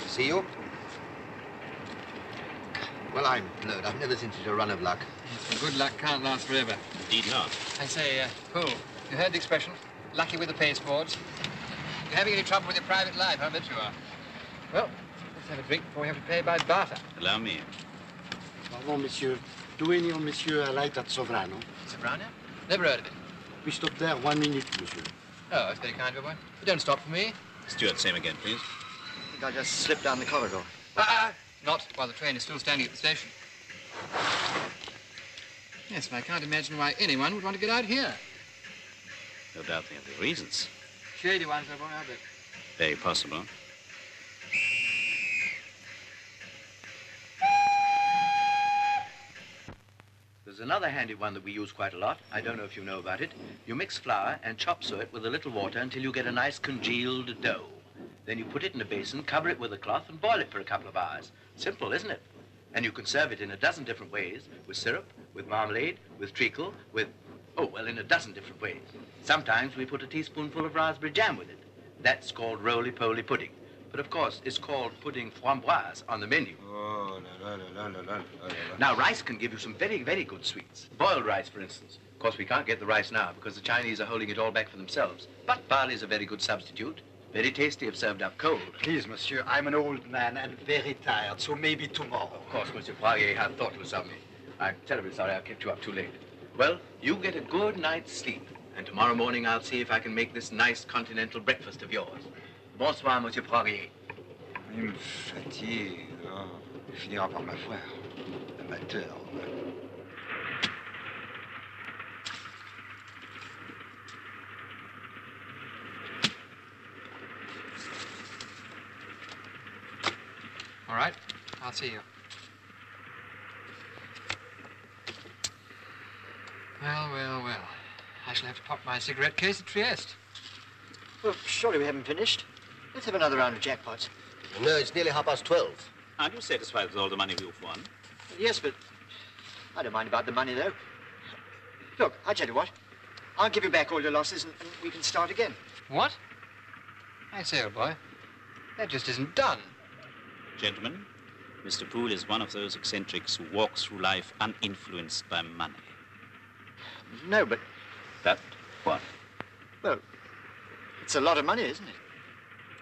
See you? Well, I'm blowed. I've never seen such a run of luck. Good luck can't last forever. Indeed not. I say, Poole, you heard the expression? Lucky with the pasteboards. You're having any trouble with your private life, I bet you are. Well, let's have a drink before we have to pay by barter. Allow me. Pardon, monsieur. Do any of monsieur alight at Sovrano? Sovrano? Never heard of it. We stop there 1 minute, monsieur. Oh, that's very kind of you, boy. You don't stop for me. Steward, same again, please. I think I just slipped down the corridor. Not while the train is still standing at the station. Yes, but I can't imagine why anyone would want to get out here. No doubt they have their reasons. Shady ones, I won't have it. Very possible. There's another handy one that we use quite a lot. I don't know if you know about it. You mix flour and chop suet with a little water until you get a nice congealed dough. Then you put it in a basin, cover it with a cloth, and boil it for a couple of hours. Simple, isn't it? And you can serve it in a dozen different ways, with syrup, with marmalade, with treacle, with... Oh, well, in a dozen different ways. Sometimes we put a teaspoonful of raspberry jam with it. That's called roly-poly pudding. But of course, it's called pudding framboise on the menu. Oh, la, la, la, la, la, la, la. Now, rice can give you some very, very good sweets. Boiled rice, for instance. Of course, we can't get the rice now because the Chinese are holding it all back for themselves. But barley is a very good substitute. Very tasty if served up cold. Please, monsieur, I'm an old man and very tired, so maybe tomorrow. Of course, Monsieur Poirier, how thoughtless of me. I'm terribly sorry I kept you up too late. Well, you get a good night's sleep. And tomorrow morning I'll see if I can make this nice continental breakfast of yours. Bonsoir, Monsieur Poirier. Il me fatigue. Oh, il finira par m'avoir. Amateur. All right, I'll see you. Well, well, well. I shall have to pop my cigarette case at Trieste. Well, surely we haven't finished. Let's have another round of jackpots. No, it's nearly 12:30. Aren't you satisfied with all the money you've won? Yes, but I don't mind about the money, though. Look, I tell you what. I'll give you back all your losses and we can start again. What? I say, old boy, that just isn't done. Gentlemen, Mr. Poole is one of those eccentrics who walks through life uninfluenced by money. No, but... That what? Well, it's a lot of money, isn't it?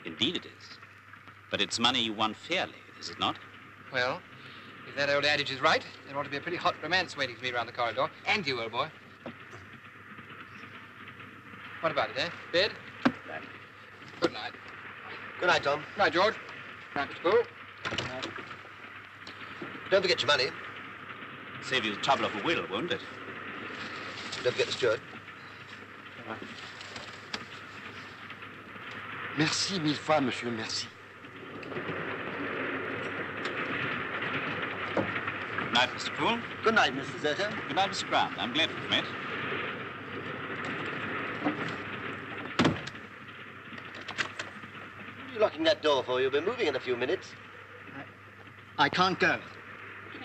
Indeed it is. But it's money you won fairly, is it not? Well, if that old adage is right, there ought to be a pretty hot romance waiting for me around the corridor. And you, old boy. What about it, eh? Bed? Good night. Good night, Tom. Good night, George. Good night, Mr. Poole. Good night. Don't forget your money. Save you the trouble of a will, won't it? Don't forget the steward. Merci mille fois, monsieur, merci. Good night, Mr. Poole. Good night, Mr. Zeta. Good night, Mr. Grant. I'm glad we've met. What are you locking that door for? You'll be moving in a few minutes. I can't go.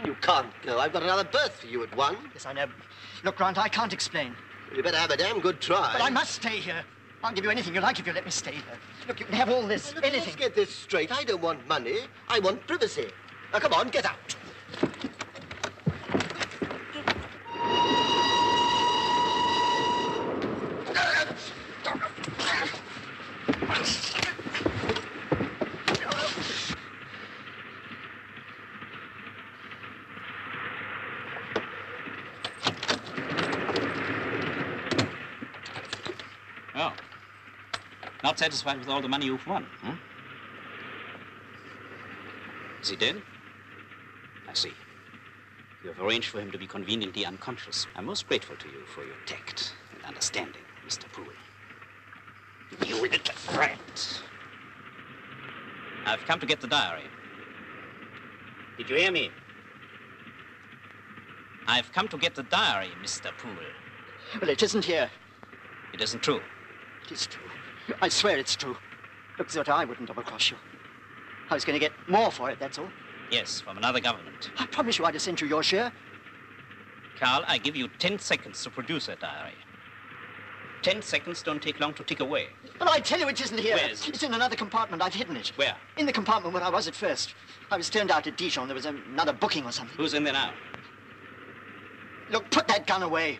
You can't go. I've got another berth for you at 1. Yes, I know. Look, Grant, I can't explain. Well, you better have a damn good try. But I must stay here. I'll give you anything you like if you let me stay here. Look, you can have all this, Look, anything. let's get this straight. I don't want money. I want privacy. Now, come on, get out. Oh. Not satisfied with all the money you've won, hmm? Is he dead? I see. You have arranged for him to be conveniently unconscious. I'm most grateful to you for your tact and understanding, Mr. Poole. You little brat. I've come to get the diary. Did you hear me? I've come to get the diary, Mr. Poole. Well, it isn't here. It isn't true. It is true. I swear it's true. Look, Zota, I wouldn't double-cross you. I was going to get more for it, that's all. Yes, from another government. I promise you I'd have sent you your share. Carl, I give you 10 seconds to produce that diary. 10 seconds don't take long to tick away. But I tell you it isn't here. Where is it? It's in another compartment. I've hidden it. Where? In the compartment where I was at first. I was turned out at Dijon. There was another booking or something. Who's in there now? Look, put that gun away.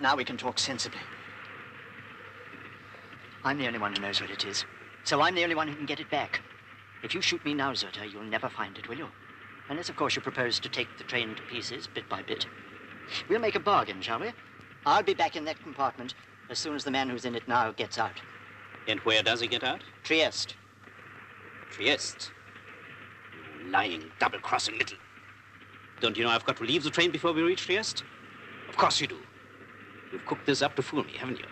Now we can talk sensibly. I'm the only one who knows what it is. So I'm the only one who can get it back. If you shoot me now, Zota, you'll never find it, will you? Unless, of course, you propose to take the train to pieces, bit by bit. We'll make a bargain, shall we? I'll be back in that compartment as soon as the man who's in it now gets out. And where does he get out? Trieste. Trieste? You lying, double-crossing little... Don't you know I've got to leave the train before we reach Trieste? Of course you do. You've cooked this up to fool me, haven't you?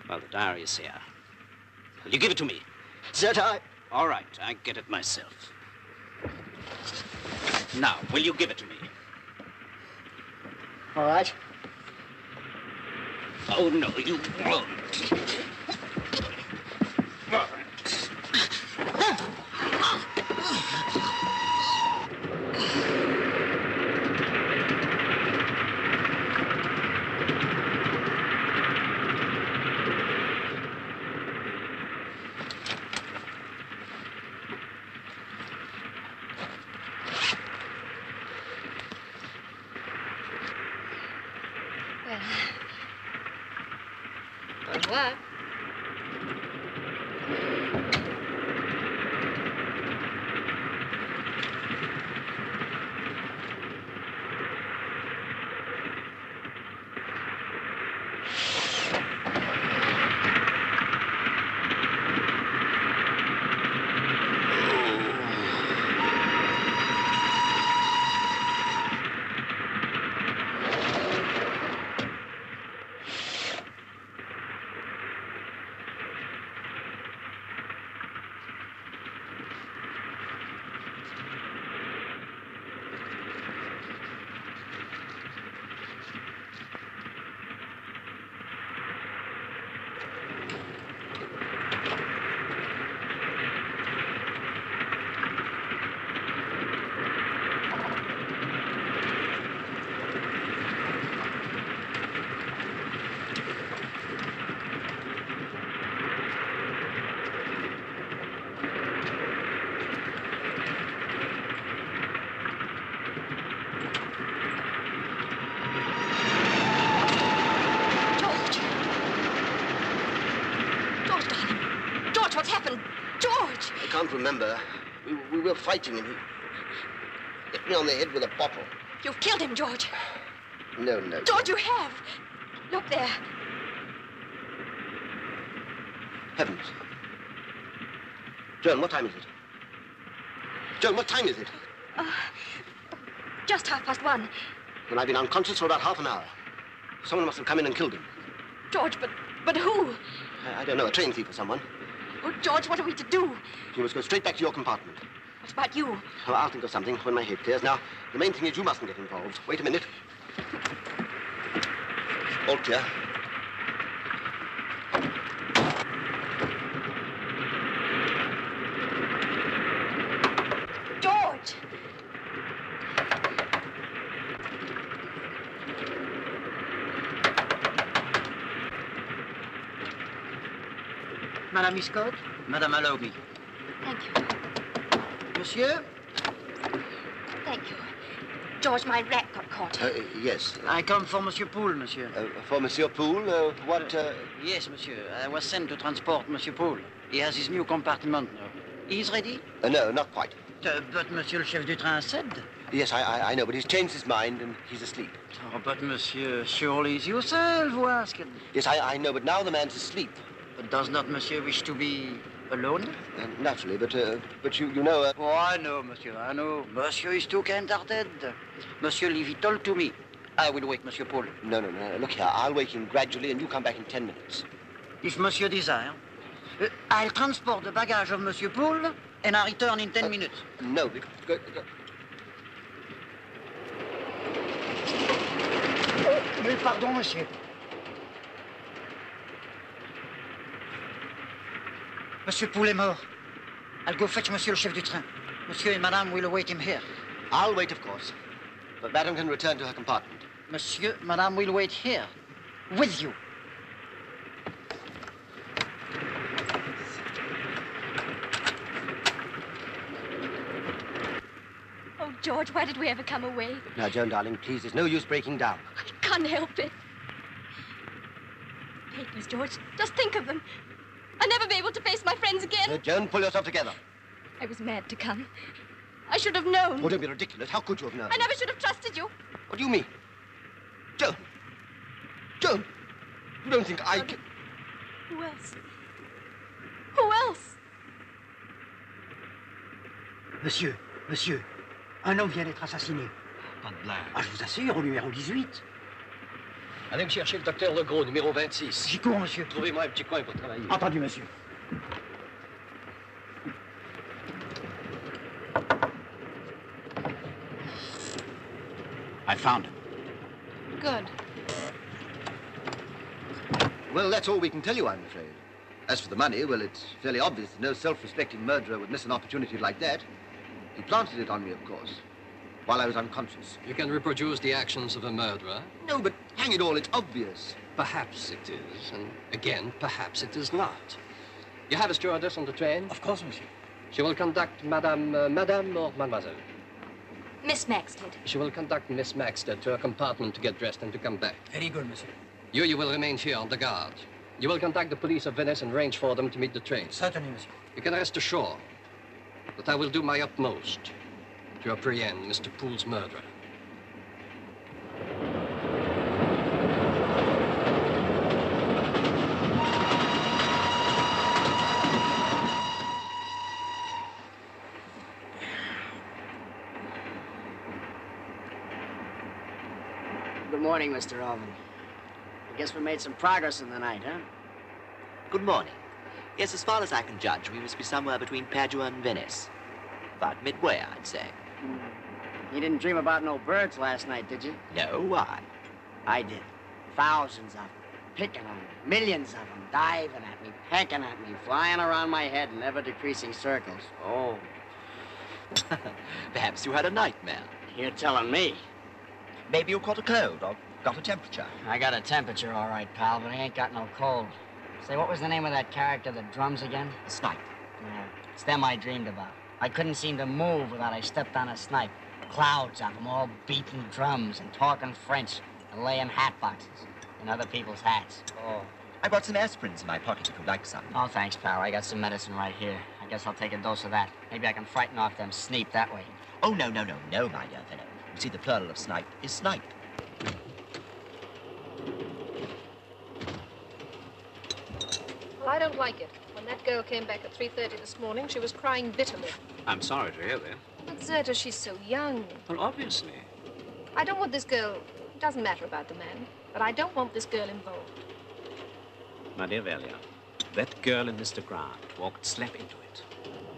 Well, the diary is here. Will you give it to me? Zota, All right, I get it myself. Now, will you give it to me? all right. Oh, no, you won't. George, what's happened? George! I can't remember. We were fighting and he hit me on the head with a bottle. You've killed him, George. No, no. George, you have. Look there. Heavens. Joan, what time is it? Joan, what time is it? Just 1:30. Well, I've been unconscious for about half an hour. Someone must have come in and killed him. George, but who? I don't know, a train thief or someone. Oh, George, what are we to do? You must go straight back to your compartment. What about you? Oh, I'll think of something when my head clears. Now, the main thing is you mustn't get involved. Wait a minute. All clear. George! Madame Escort, Madame allow me. Thank you. Monsieur? Thank you. George, my rat got caught. Yes. I come for Monsieur Poole, monsieur. For Monsieur Poole? What? Yes, monsieur. I was sent to transport Monsieur Poole. He has his new compartment now. He's ready? No, not quite. But Monsieur le chef du train said. Yes, I know, but he's changed his mind and he's asleep. Oh, but monsieur, surely it's yourself who asked him. Yes, I know, but now the man's asleep. But does not monsieur wish to be alone? Naturally, but you know... Oh, I know, monsieur, I know. Monsieur is too kind-hearted. Monsieur, leave it all to me. I will wake Monsieur Poole. No. Look here, I'll wake him gradually and you come back in 10 minutes. If monsieur desire, I'll transport the baggage of Monsieur Poole and I return in 10 minutes. No, go. Mais pardon, monsieur. Monsieur Poole est mort. I'll go fetch monsieur le chef du train. Monsieur and madame will await him here. I'll wait, of course. But madame can return to her compartment. Monsieur, madame will wait here. With you. Oh, George, why did we ever come away? Now, Joan, darling, please, there's no use breaking down. I can't help it. Papers, George. Just think of them. I'll never be able to face my friends again. Joan, pull yourself together. I was mad to come. I should have known. Oh, don't be ridiculous. How could you have known? I never should have trusted you. What do you mean? Joan! Joan! You don't think I can... Who else? Who else? Monsieur, un homme vient d'être assassiné. Pas de blague. Ah, je vous assure, au numéro 18. Allez me chercher le docteur Legros, numéro 26. J'y cours, monsieur. Trouvez-moi un petit coin pour travailler. Entendu, monsieur. I found him. Good. Well, that's all we can tell you, I'm afraid. As for the money, well, it's fairly obvious that no self-respecting murderer would miss an opportunity like that. He planted it on me, of course, while I was unconscious. You can reproduce the actions of a murderer. No, but hang it all, it's obvious. Perhaps it is, and again, perhaps it is not. You have a stewardess on the train? Of course, monsieur. She will conduct Madame or Mademoiselle? Miss Maxted. She will conduct Miss Maxted to her compartment to get dressed and to come back. Very good, monsieur. You will remain here on the guard. You will contact the police of Venice and arrange for them to meet the train. Certainly, monsieur. You can rest assured that I will do my utmost to apprehend Mr. Poole's murderer. Good morning, Mr. Alvin. I guess we made some progress in the night, huh? Good morning. Yes, as far as I can judge, we must be somewhere between Padua and Venice. About midway, I'd say. You didn't dream about no birds last night, did you? No, why? I did. Thousands of them. Picking on me. Millions of them. Diving at me, pecking at me, flying around my head in ever-decreasing circles. Oh. Perhaps you had a nightmare. You're telling me. Maybe you caught a cold or got a temperature. I got a temperature, all right, pal, but I ain't got no cold. Say, what was the name of that character that drums again? A snipe. Yeah, it's them I dreamed about. I couldn't seem to move without I stepped on a snipe. Clouds of them all beating drums and talking French and laying hat boxes in other people's hats. Oh. I brought some aspirins in my pocket if you'd like some. Oh, thanks, pal. I got some medicine right here. I guess I'll take a dose of that. Maybe I can frighten off them sneak that way. Oh, no, my dear fellow. You see, the plural of snipe is snipe. Well, I don't like it. When that girl came back at 3:30 this morning, she was crying bitterly. I'm sorry to hear that. But Zerta, she's so young. Well, obviously. I don't want this girl... It doesn't matter about the man, but I don't want this girl involved. My dear Valia, that girl and Mr. Grant walked slap into it.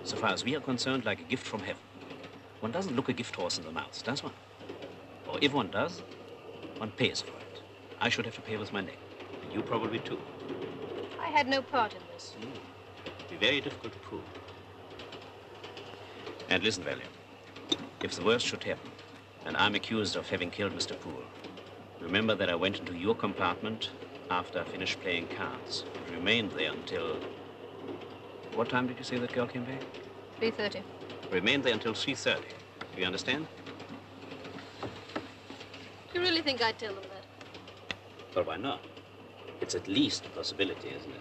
So far as we are concerned, like a gift from heaven. One doesn't look a gift horse in the mouth, does one? Or if one does, one pays for it. I should have to pay with my neck. And you probably too. I had no part in this. It'd be very difficult to prove. And listen, Valia, if the worst should happen, and I'm accused of having killed Mr. Poole, remember that I went into your compartment after I finished playing cards and remained there until... What time did you say that girl came back? 3:30. Remained there until 3:30. Do you understand? You really think I'd tell them that? Well, why not? It's at least a possibility, isn't it?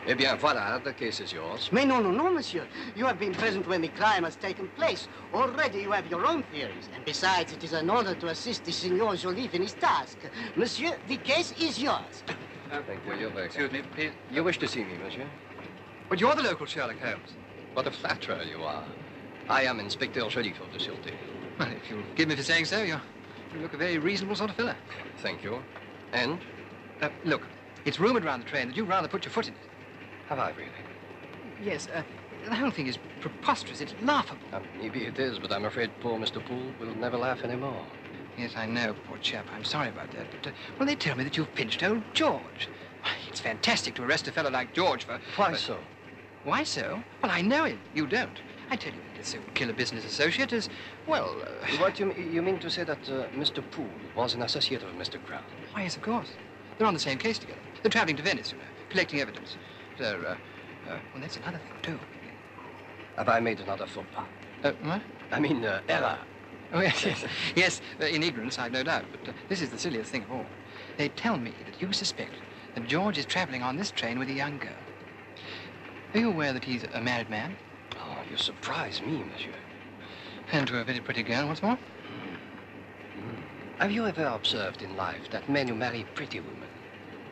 Eh bien, voilà, the case is yours. Mais no, monsieur. You have been present when the crime has taken place. Already you have your own theories. And besides, it is an honor to assist the Signor Joliffe in his task. Monsieur, the case is yours. Thank you, you're very kind. Excuse me, please. You wish to see me, monsieur? But you're the local Sherlock Holmes. What a flatterer you are. I am Inspector Joliffe of the Sûreté. Well, if you'll give me for saying so, you look a very reasonable sort of fella. Thank you. And? Look, it's rumoured around the train that you'd rather put your foot in it. Have I really? Yes, the whole thing is preposterous. It's laughable. Maybe it is, but I'm afraid poor Mr. Poole will never laugh anymore. Yes, I know, poor chap. I'm sorry about that. But, well, they tell me that you've pinched old George. It's fantastic to arrest a fellow like George for... Why so? Why so? Well, I know him. You don't. I tell you, this would kill a business associate as, well... What, you mean to say that Mr. Poole was an associate of Mr. Grant? Why, yes, of course. They're on the same case together. They're traveling to Venice, you know, collecting evidence. So, well, that's another thing, too. Have I made another faux pas? What? I mean, error. Oh, yes, yes. Yes, in ignorance, I've no doubt. But this is the silliest thing of all. They tell me that you suspect that George is traveling on this train with a young girl. Are you aware that he's a married man? Oh, you surprise me, monsieur. And to a very pretty girl, what's more? Have you ever observed in life that men who marry pretty women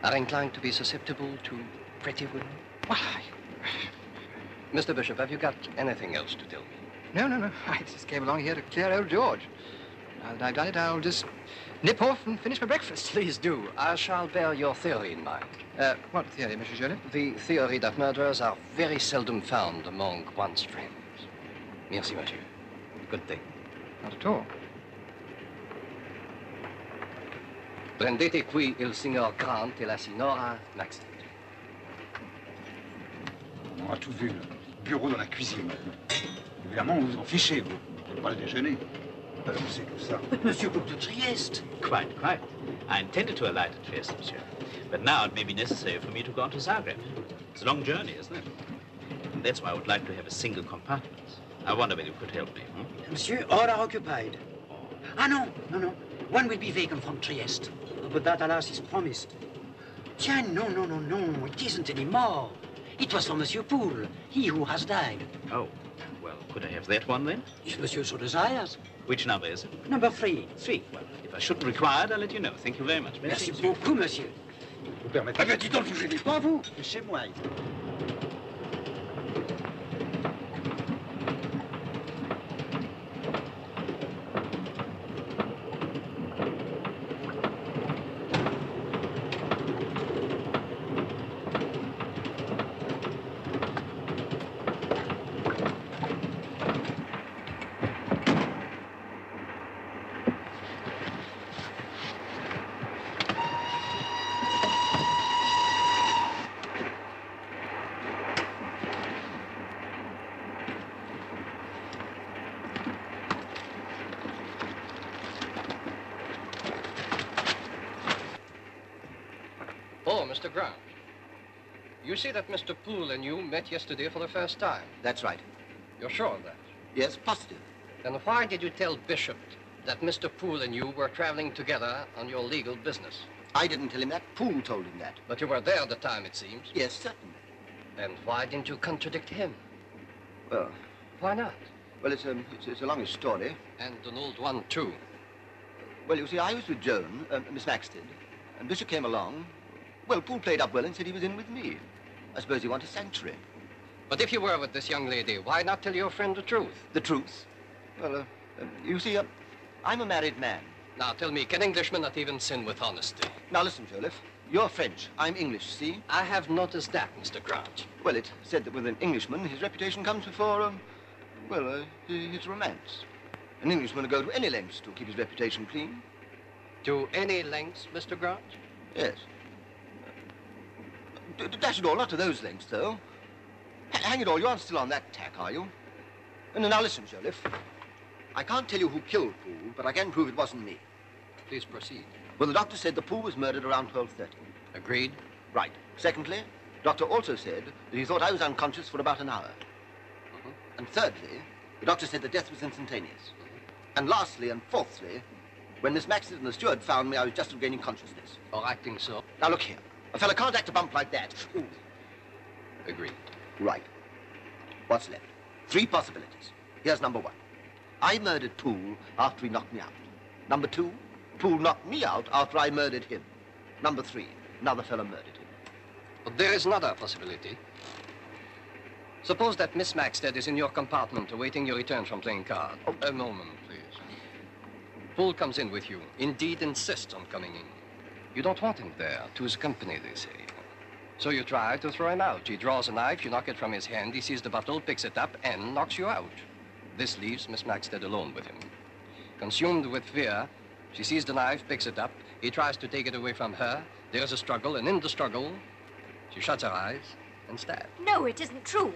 are inclined to be susceptible to pretty women? Why? Mr. Bishop, have you got anything else to tell me? No. I just came along here to clear old George. Now that I've done it, I'll just nip off and finish my breakfast. Please do. I shall bear your theory in mind. What theory, Monsieur Joly? The theory that murderers are very seldom found among one's friends. Merci, monsieur. Good day. Not at all. Prendete qui il signor Grant et la signora Maxine. On a tout vu, le bureau dans la cuisine. Évidemment, vous vous en fichez, vous. Vous n'allez pas le déjeuner. Alors, c'est tout ça. But Monsieur booked to Trieste. Quite. I intended to alight at Trieste, monsieur. But now it may be necessary for me to go on to Zagreb. It's a long journey, isn't it? And that's why I would like to have a single compartment. I wonder whether you could help me, Monsieur, all are occupied. Ah, no. One will be vacant from Trieste. But that, alas, is promised. Tiens, no. It isn't anymore. It was for Monsieur Poole, he who has died. Oh, well, could I have that one then? If Monsieur so desires. Which number is it? Number 3. 3. Well, if I shouldn't require it, I'll let you know. Thank you very much. Merci beaucoup, monsieur. Vous permettez? Ah ben, dis donc, vous gênez pas, vous? C'est chez moi. Mr. Grant. You say that Mr. Poole and you met yesterday for the first time. That's right. You're sure of that? Yes, positive. Then why did you tell Bishop that Mr. Poole and you were traveling together on your legal business? I didn't tell him that. Poole told him that. But you were there at the time, it seems. Yes, certainly. And why didn't you contradict him? Well... Why not? Well, it's a longish story. And an old one, too. Well, you see, I was with Joan, Miss Maxted, and Bishop came along. Well, Poole played up well and said he was in with me. I suppose he wanted sanctuary. But if you were with this young lady, why not tell your friend the truth? The truth? Well, you see, I'm a married man. Now, tell me, can Englishmen not even sin with honesty? Now, listen, Joliffe. You're French. I'm English, see? I have noticed that, Mr. Grant. Well, it's said that with an Englishman, his reputation comes before, his romance. An Englishman will go to any lengths to keep his reputation clean. To any lengths, Mr. Grant? Yes. Dash it all, not to those lengths, though. Hang it all, you aren't still on that tack, are you? And now listen, Joliffe. I can't tell you who killed Poole, but I can prove it wasn't me. Please proceed. Well, the doctor said the Poole was murdered around 12:30. Agreed. Right. Secondly, the doctor also said that he thought I was unconscious for about an hour. And thirdly, the doctor said the death was instantaneous. And lastly and fourthly, when Miss Maxted and the steward found me, I was just regaining consciousness. Or acting so. Now, look here. A fella can't act a bump like that. Ooh. Agreed. Right. What's left? 3 possibilities. Here's number 1. I murdered Poole after he knocked me out. Number 2, Poole knocked me out after I murdered him. Number 3, another fellow murdered him. But there is another possibility. Suppose that Miss Maxted is in your compartment awaiting your return from playing cards. Oh. A moment, please. Poole comes in with you. Indeed, insists on coming in. You don't want him there. To his company, they say. So you try to throw him out. He draws a knife, you knock it from his hand, he sees the bottle, picks it up, and knocks you out. This leaves Miss Maxted alone with him. Consumed with fear, she sees the knife, picks it up, he tries to take it away from her. There is a struggle, and in the struggle, she shuts her eyes and stabs. No, it isn't true.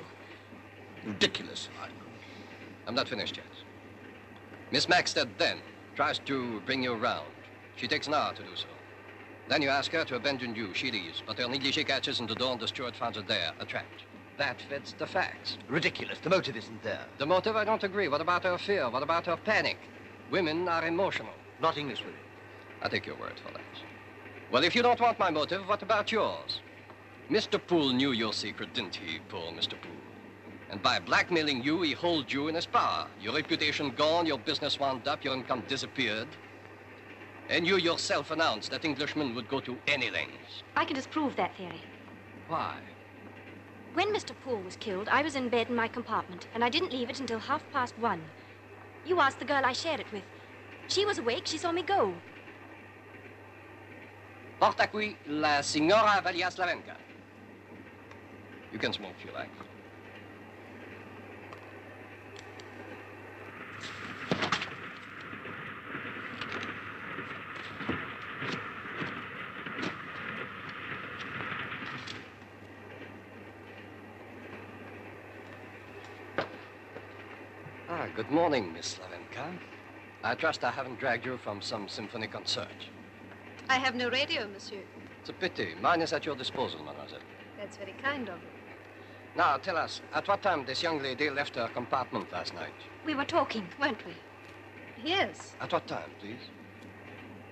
Ridiculous. I'm not finished yet. Miss Maxted then tries to bring you round. She takes an hour to do so. Then you ask her to abandon you. She leaves, but her negligee catches in the door and the steward finds her there, a trapped. That fits the facts. Ridiculous. The motive isn't there. The motive, I don't agree. What about her fear? What about her panic? Women are emotional. Not English women. I take your word for that. Well, if you don't want my motive, what about yours? Mr. Poole knew your secret, didn't he, poor Mr. Poole? And by blackmailing you, he holds you in his power. Your reputation gone, your business wound up, your income disappeared. And you yourself announced that Englishmen would go to any lengths. I can disprove that theory. Why? When Mr. Poole was killed, I was in bed in my compartment, and I didn't leave it until 1:30. You asked the girl I shared it with. She was awake, she saw me go. Porta qui la signora Valia Slavenka. You can smoke if you like. Good morning, Miss Slavenka. I trust I haven't dragged you from some symphony concert. I have no radio, monsieur. It's a pity. Mine is at your disposal, mademoiselle. That's very kind of you. Now, tell us, at what time this young lady left her compartment last night? We were talking, weren't we? Yes. At what time, please?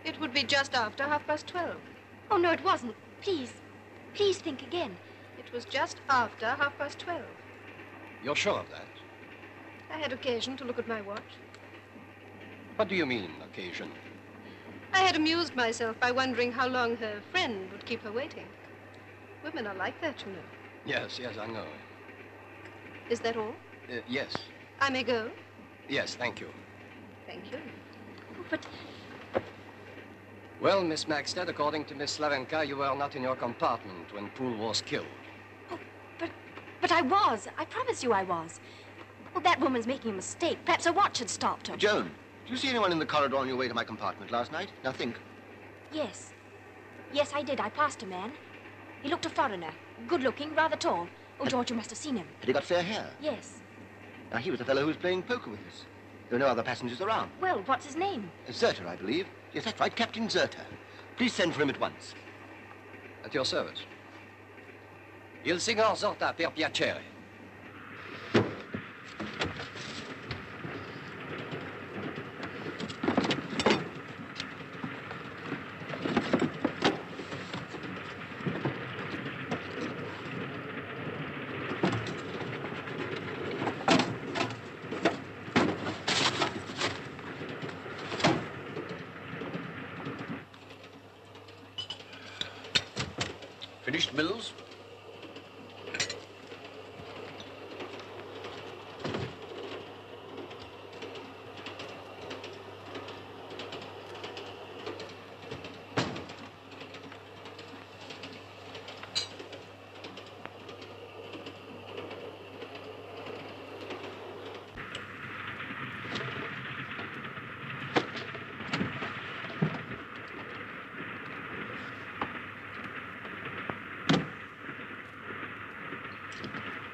It would be just after 12:30. Oh, no, it wasn't. Please, please think again. It was just after 12:30. You're sure of that? I had occasion to look at my watch. What do you mean, occasion? I had amused myself by wondering how long her friend would keep her waiting. Women are like that, you know. Yes, I know. Is that all? Yes. I may go? Yes, thank you. Thank you. Oh, but... Well, Miss Maxted, according to Miss Slavenka, you were not in your compartment when Poole was killed. Oh, but I was. I promise you I was. Well, that woman's making a mistake. Perhaps her watch had stopped her. Joan, did you see anyone in the corridor on your way to my compartment last night? Now think. Yes. Yes, I did. I passed a man. He looked a foreigner. Good-looking, rather tall. Oh, George, you must have seen him. Had he got fair hair? Yes. Now, he was the fellow who was playing poker with us. There were no other passengers around. Well, what's his name? Zerter, I believe. Yes, that's right, Captain Zerter. Please send for him at once. At your service. Il signor sorta per piacere. Finished, Mills?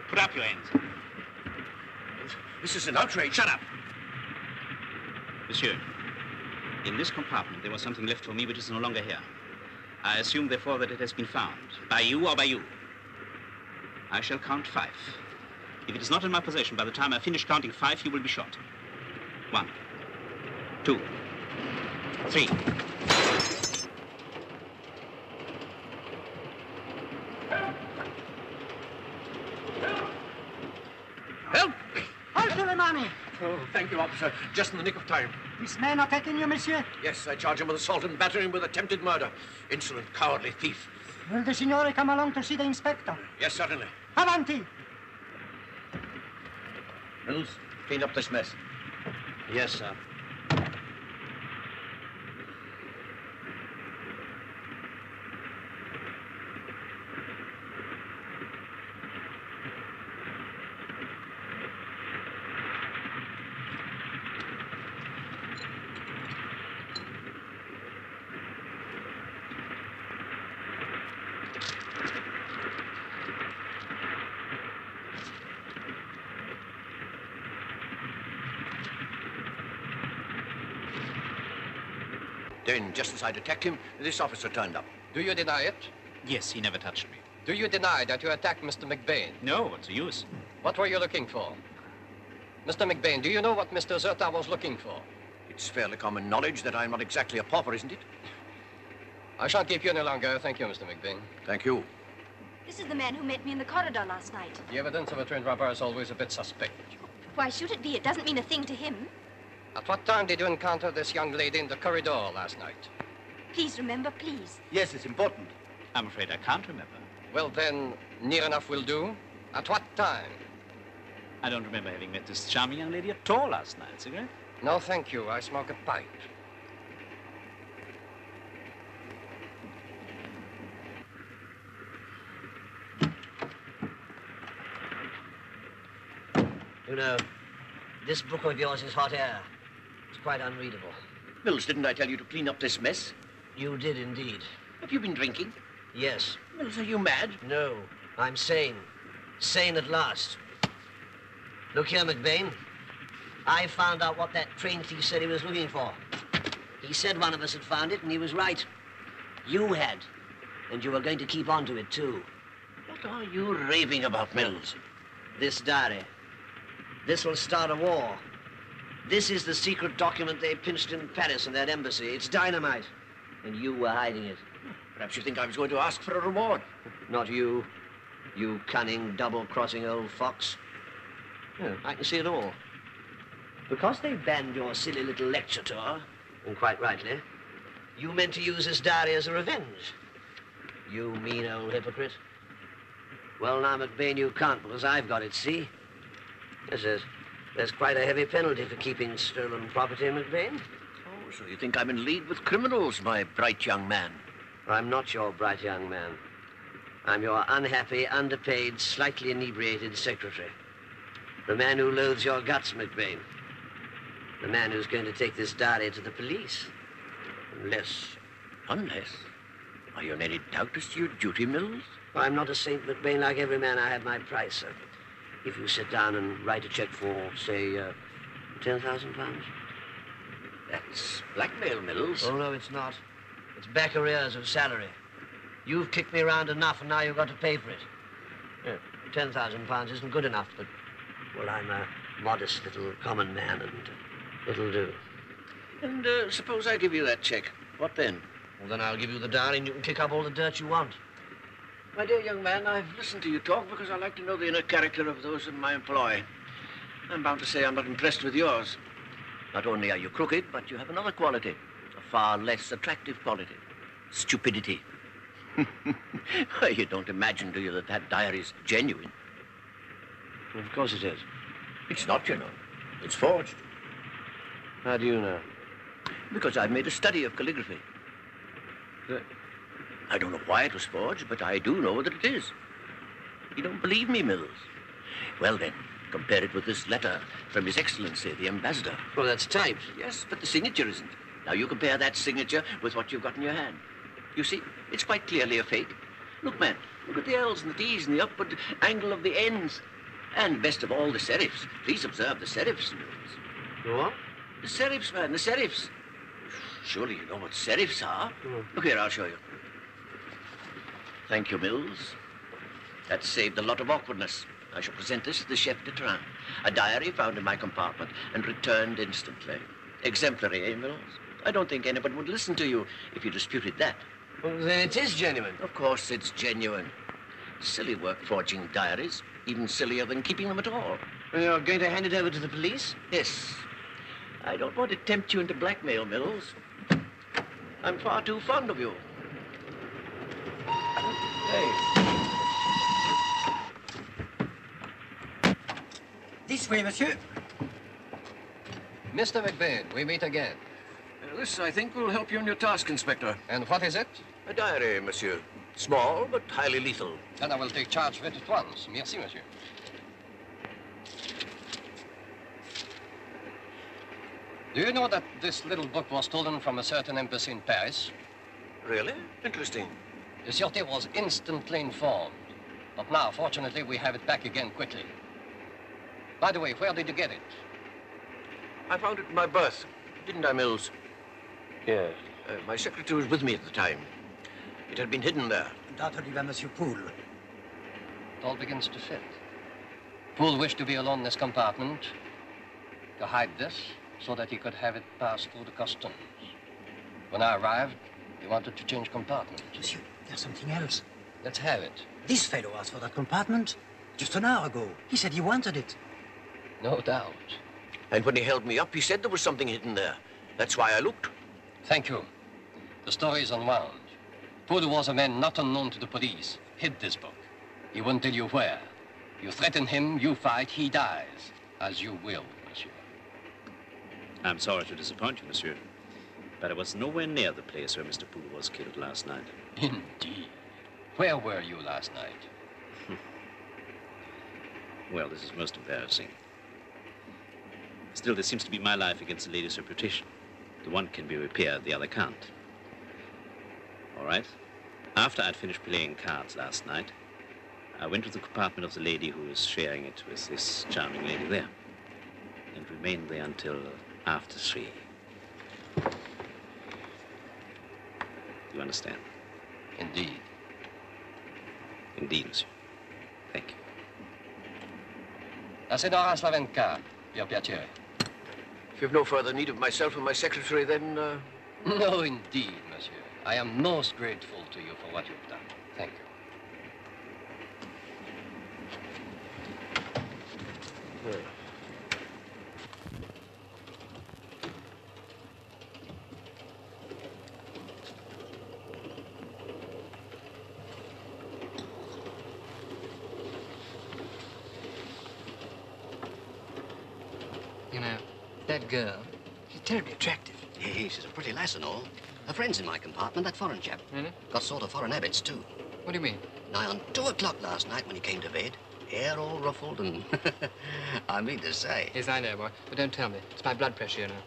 Put up your hands. This is an outrage. Shut up. Monsieur, in this compartment there was something left for me which is no longer here. I assume, therefore, that it has been found. By you or by you. I shall count 5. If it is not in my possession by the time I finish counting 5, you will be shot. 1, 2, 3. Help! Halt the money! Oh, thank you, officer. Just in the nick of time. This man attacking you, monsieur? Yes, I charge him with assault and battering him with attempted murder. Insolent, cowardly thief. Will the signore come along to see the inspector? Yes, certainly. Avanti! Mills, clean up this mess. Yes, sir. Then, just as I detect him, this officer turned up. Do you deny it? Yes, he never touched me. Do you deny that you attacked Mr. McBain? No, what's the use? What were you looking for? Mr. McBain, do you know what Mr. Zerta was looking for? It's fairly common knowledge that I'm not exactly a pauper, isn't it? I shan't keep you any longer. Thank you, Mr. McBain. Thank you. This is the man who met me in the corridor last night. The evidence of a train robber is always a bit suspect. Why should it be? It doesn't mean a thing to him. At what time did you encounter this young lady in the corridor last night? Please remember, please. Yes, it's important. I'm afraid I can't remember. Well, then, near enough will do. At what time? I don't remember having met this charming young lady at all last night. Cigarette? No, thank you. I smoke a pipe. You know, this book of yours is hot air. It's quite unreadable. Mills, didn't I tell you to clean up this mess? You did indeed. Have you been drinking? Yes. Mills, are you mad? No, I'm sane. Sane at last. Look here, McBain. I found out what that train thief said he was looking for. He said one of us had found it, and he was right. You had. And you were going to keep on to it, too. What are you raving about, Mills? This diary. This will start a war. This is the secret document they pinched in Paris in that embassy. It's dynamite. And you were hiding it. Perhaps you think I was going to ask for a reward. Not you. You cunning, double-crossing old fox. Yeah, I can see it all. Because they banned your silly little lecture tour, and quite rightly, you meant to use this diary as a revenge. You mean old hypocrite. Well, now, McBain, you can't, because I've got it, see? Yes, there's quite a heavy penalty for keeping stolen property, McBain. Oh, so you think I'm in league with criminals, my bright young man? I'm not your bright young man. I'm your unhappy, underpaid, slightly inebriated secretary. The man who loathes your guts, McBain. The man who's going to take this diary to the police. Unless... Unless? Are you in any doubt as to your duty, Mills? I'm not a saint, McBain. Like every man, I have my price, sir. If you sit down and write a check for, say, £10,000. That's blackmail, Mills. Oh, no, it's not. It's back arrears of salary. You've kicked me around enough, and now you've got to pay for it. £10,000 isn't good enough, but, well, I'm a modest little common man, and it'll do. And suppose I give you that cheque. What then? Well, then I'll give you the diary, and you can kick up all the dirt you want. My dear young man, I've listened to you talk because I like to know the inner character of those in my employ. I'm bound to say I'm not impressed with yours. Not only are you crooked, but you have another quality, a far less attractive quality. Stupidity. You don't imagine, do you, that that diary's genuine? Well, of course it is. It's not, you know. It's forged. How do you know? Because I've made a study of calligraphy. I don't know why it was forged, but I do know that it is. You don't believe me, Mills? Well, then, compare it with this letter from His Excellency, the Ambassador. Well, that's typed. Yes, but the signature isn't. Now, you compare that signature with what you've got in your hand. You see, it's quite clearly a fake. Look, man, look at the L's and the T's and the upward angle of the N's. And best of all, the serifs. Please observe the serifs, Mills. What? The serifs, man, the serifs. Surely you know what serifs are. Look here, I'll show you. Thank you, Mills. That saved a lot of awkwardness. I shall present this to the chef de train. A diary found in my compartment and returned instantly. Exemplary, eh, Mills? I don't think anybody would listen to you if you disputed that. Well, then it is genuine. Of course it's genuine. Silly work forging diaries. Even sillier than keeping them at all. Well, you're going to hand it over to the police? Yes. I don't want to tempt you into blackmail, Mills. I'm far too fond of you. Hey. This way, monsieur. Mr. McBain, we meet again. This, I think, will help you in your task, Inspector. And what is it? A diary, monsieur. Small, but highly lethal. Then I will take charge of it at once. Merci, monsieur. Do you know that this little book was stolen from a certain embassy in Paris? Really? Interesting. The Sûreté was instantly informed. But now, fortunately, we have it back again quickly. By the way, where did you get it? I found it in my berth. Didn't I, Mills? Yes. My secretary was with me at the time. It had been hidden there. Undoubtedly by Monsieur Poole. It all begins to fit. Poole wished to be alone in this compartment, to hide this, so that he could have it pass through the customs. When I arrived, he wanted to change compartment. Monsieur, there's something else. Let's have it. This fellow asked for that compartment just an hour ago. He said he wanted it. No doubt. And when he held me up, he said there was something hidden there. That's why I looked. Thank you. The story is unwound. Poole was a man not unknown to the police. Hid this book. He won't tell you where. You threaten him, you fight, he dies. As you will, monsieur. I'm sorry to disappoint you, monsieur, but I was nowhere near the place where Mr. Poole was killed last night. Indeed. Where were you last night? Well, this is most embarrassing. Still, this seems to be my life against the lady's reputation. The one can be repaired, the other can't. All right. After I'd finished playing cards last night, I went to the compartment of the lady who was sharing it with this charming lady there, and remained there until after 3. You understand? Indeed. Indeed, monsieur. Thank you. La Senora Slavenka, per piacere. If you've no further need of myself and my secretary, then... No, indeed, monsieur. I am most grateful to you for what you've done. Thank you. Yeah. You know, that girl, she's terribly attractive. Hey, she's a pretty lass and all. Her friend's in my compartment, that foreign chap. Really? Got sort of foreign habits, too. What do you mean? Nigh on 2 o'clock last night when he came to bed. Hair all ruffled and... I mean to say. Yes, I know, boy. But don't tell me. It's my blood pressure, you know.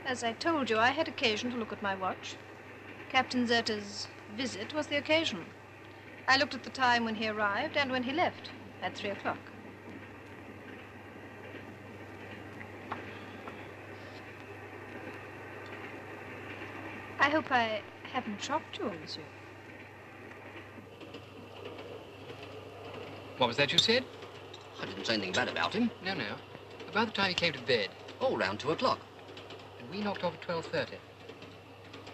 As I told you, I had occasion to look at my watch. Captain Zerta's visit was the occasion. I looked at the time when he arrived and when he left, at 3 o'clock. I hope I haven't chopped you, monsieur. What was that you said? I didn't say anything bad about him. No. About the time he came to bed. Oh, round 2 o'clock. And we knocked off at 12:30.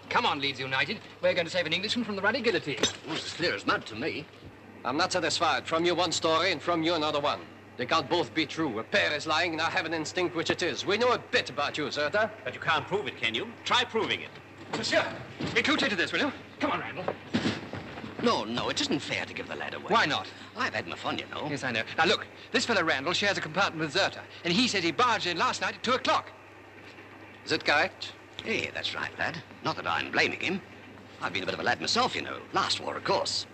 Come on, Leeds United. We're going to save an Englishman from the ruddy guillotine. It was as clear as mud to me. I'm not satisfied. From you one story and from you another one. They can't both be true. A pair is lying and I have an instinct which it is. We know a bit about you, Zerta. But you can't prove it, can you? Try proving it. Monsieur, include to this, will you? Come on, Randall. No, it isn't fair to give the lad away. Why not? I've had my fun, you know. Yes, I know. Now, look, this fellow Randall shares a compartment with Zerta, and he says he barged in last night at 2 o'clock. Is it correct? Hey, that's right, lad. Not that I'm blaming him. I've been a bit of a lad myself, you know. Last war, of course.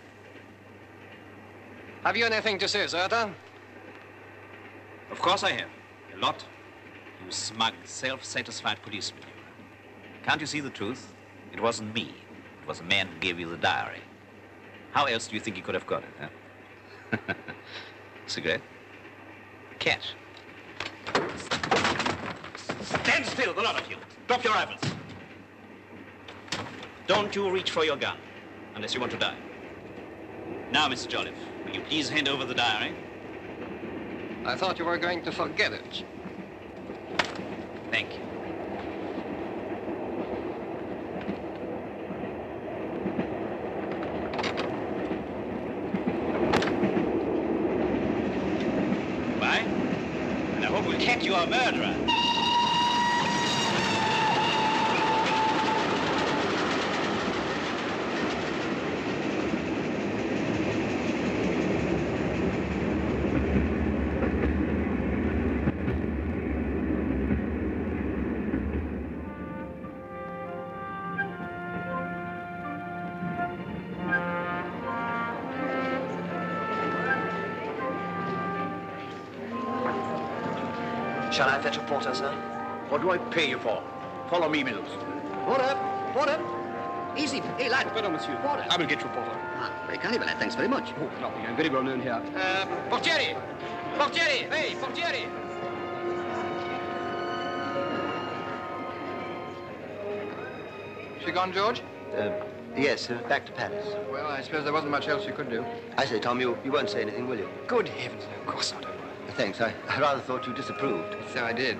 Have you anything to say, Zerta? Of course I have. A lot. You smug, self-satisfied policeman. Can't you see the truth? It wasn't me. It was a man who gave you the diary. How else do you think he could have got it, huh? Cigarette? Cat. Stand still, the lot of you. Drop your rifles. Don't you reach for your gun, unless you want to die. Now, Mr. Jolliffe, will you please hand over the diary? I thought you were going to forget it. Thank you. Why? And I hope we'll catch you a murderer. Shall I fetch a porter, sir? What do I pay you for? Follow me, Mills. Porter! Easy. Hey, lad. Pardon, monsieur. Porter. I will get you, Porter. Ah, very kind of you, lad. Thanks very much. Oh, nothing. I'm very well known here. Portieri! Portieri! Hey, Portieri! She gone, George? Yes, back to Paris. Well, I suppose there wasn't much else you could do. I say, Tom, you won't say anything, will you? Good heavens, no, of course not. Thanks. I rather thought you disapproved. So I did.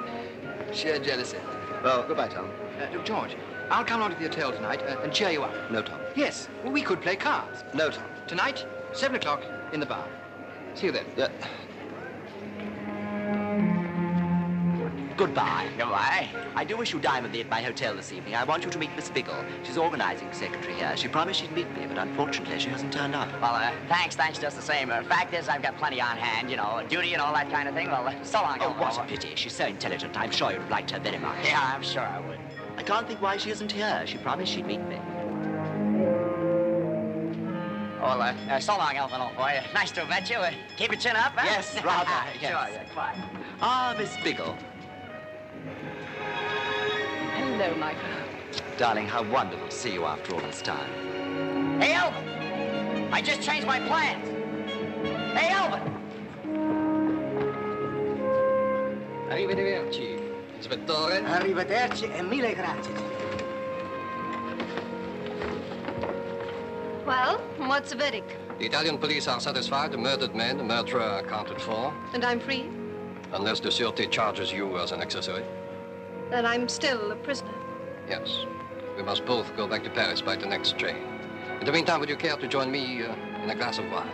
Sheer jealousy. Well, goodbye, Tom. Look, George, I'll come along to the hotel tonight and cheer you up. No, Tom. Yes, well, we could play cards. No, Tom. Tonight, 7 o'clock in the bar. See you then. Yeah. Goodbye. Goodbye. I do wish you'd dine with me at my hotel this evening. I want you to meet Miss Biggle. She's organizing secretary here. She promised she'd meet me, but unfortunately she hasn't turned up. Well, thanks just the same. Fact is, I've got plenty on hand, you know, duty and all that kind of thing. Well, so long. Oh, what a pity. She's so intelligent. I'm sure you'd have liked her very much. Yeah, I'm sure I would. I can't think why she isn't here. She promised she'd meet me. Well, so long, Elvin, old boy. Nice to have met you. Keep your chin up, huh? Yes, rather. Yes. Sure, yeah, quite. Ah, Miss Biggle. Hello, Michael. Darling, how wonderful to see you after all this time. Hey, Elvin! I just changed my plans. Hey, Elvin! Arrivederci, Ispettore. Arrivederci e mille grazie. Well, what's the verdict? The Italian police are satisfied. The murdered man, the murderer accounted for. And I'm free? Unless the Sûreté charges you as an accessory. Then I'm still a prisoner. Yes. We must both go back to Paris by the next train. In the meantime, would you care to join me in a glass of wine?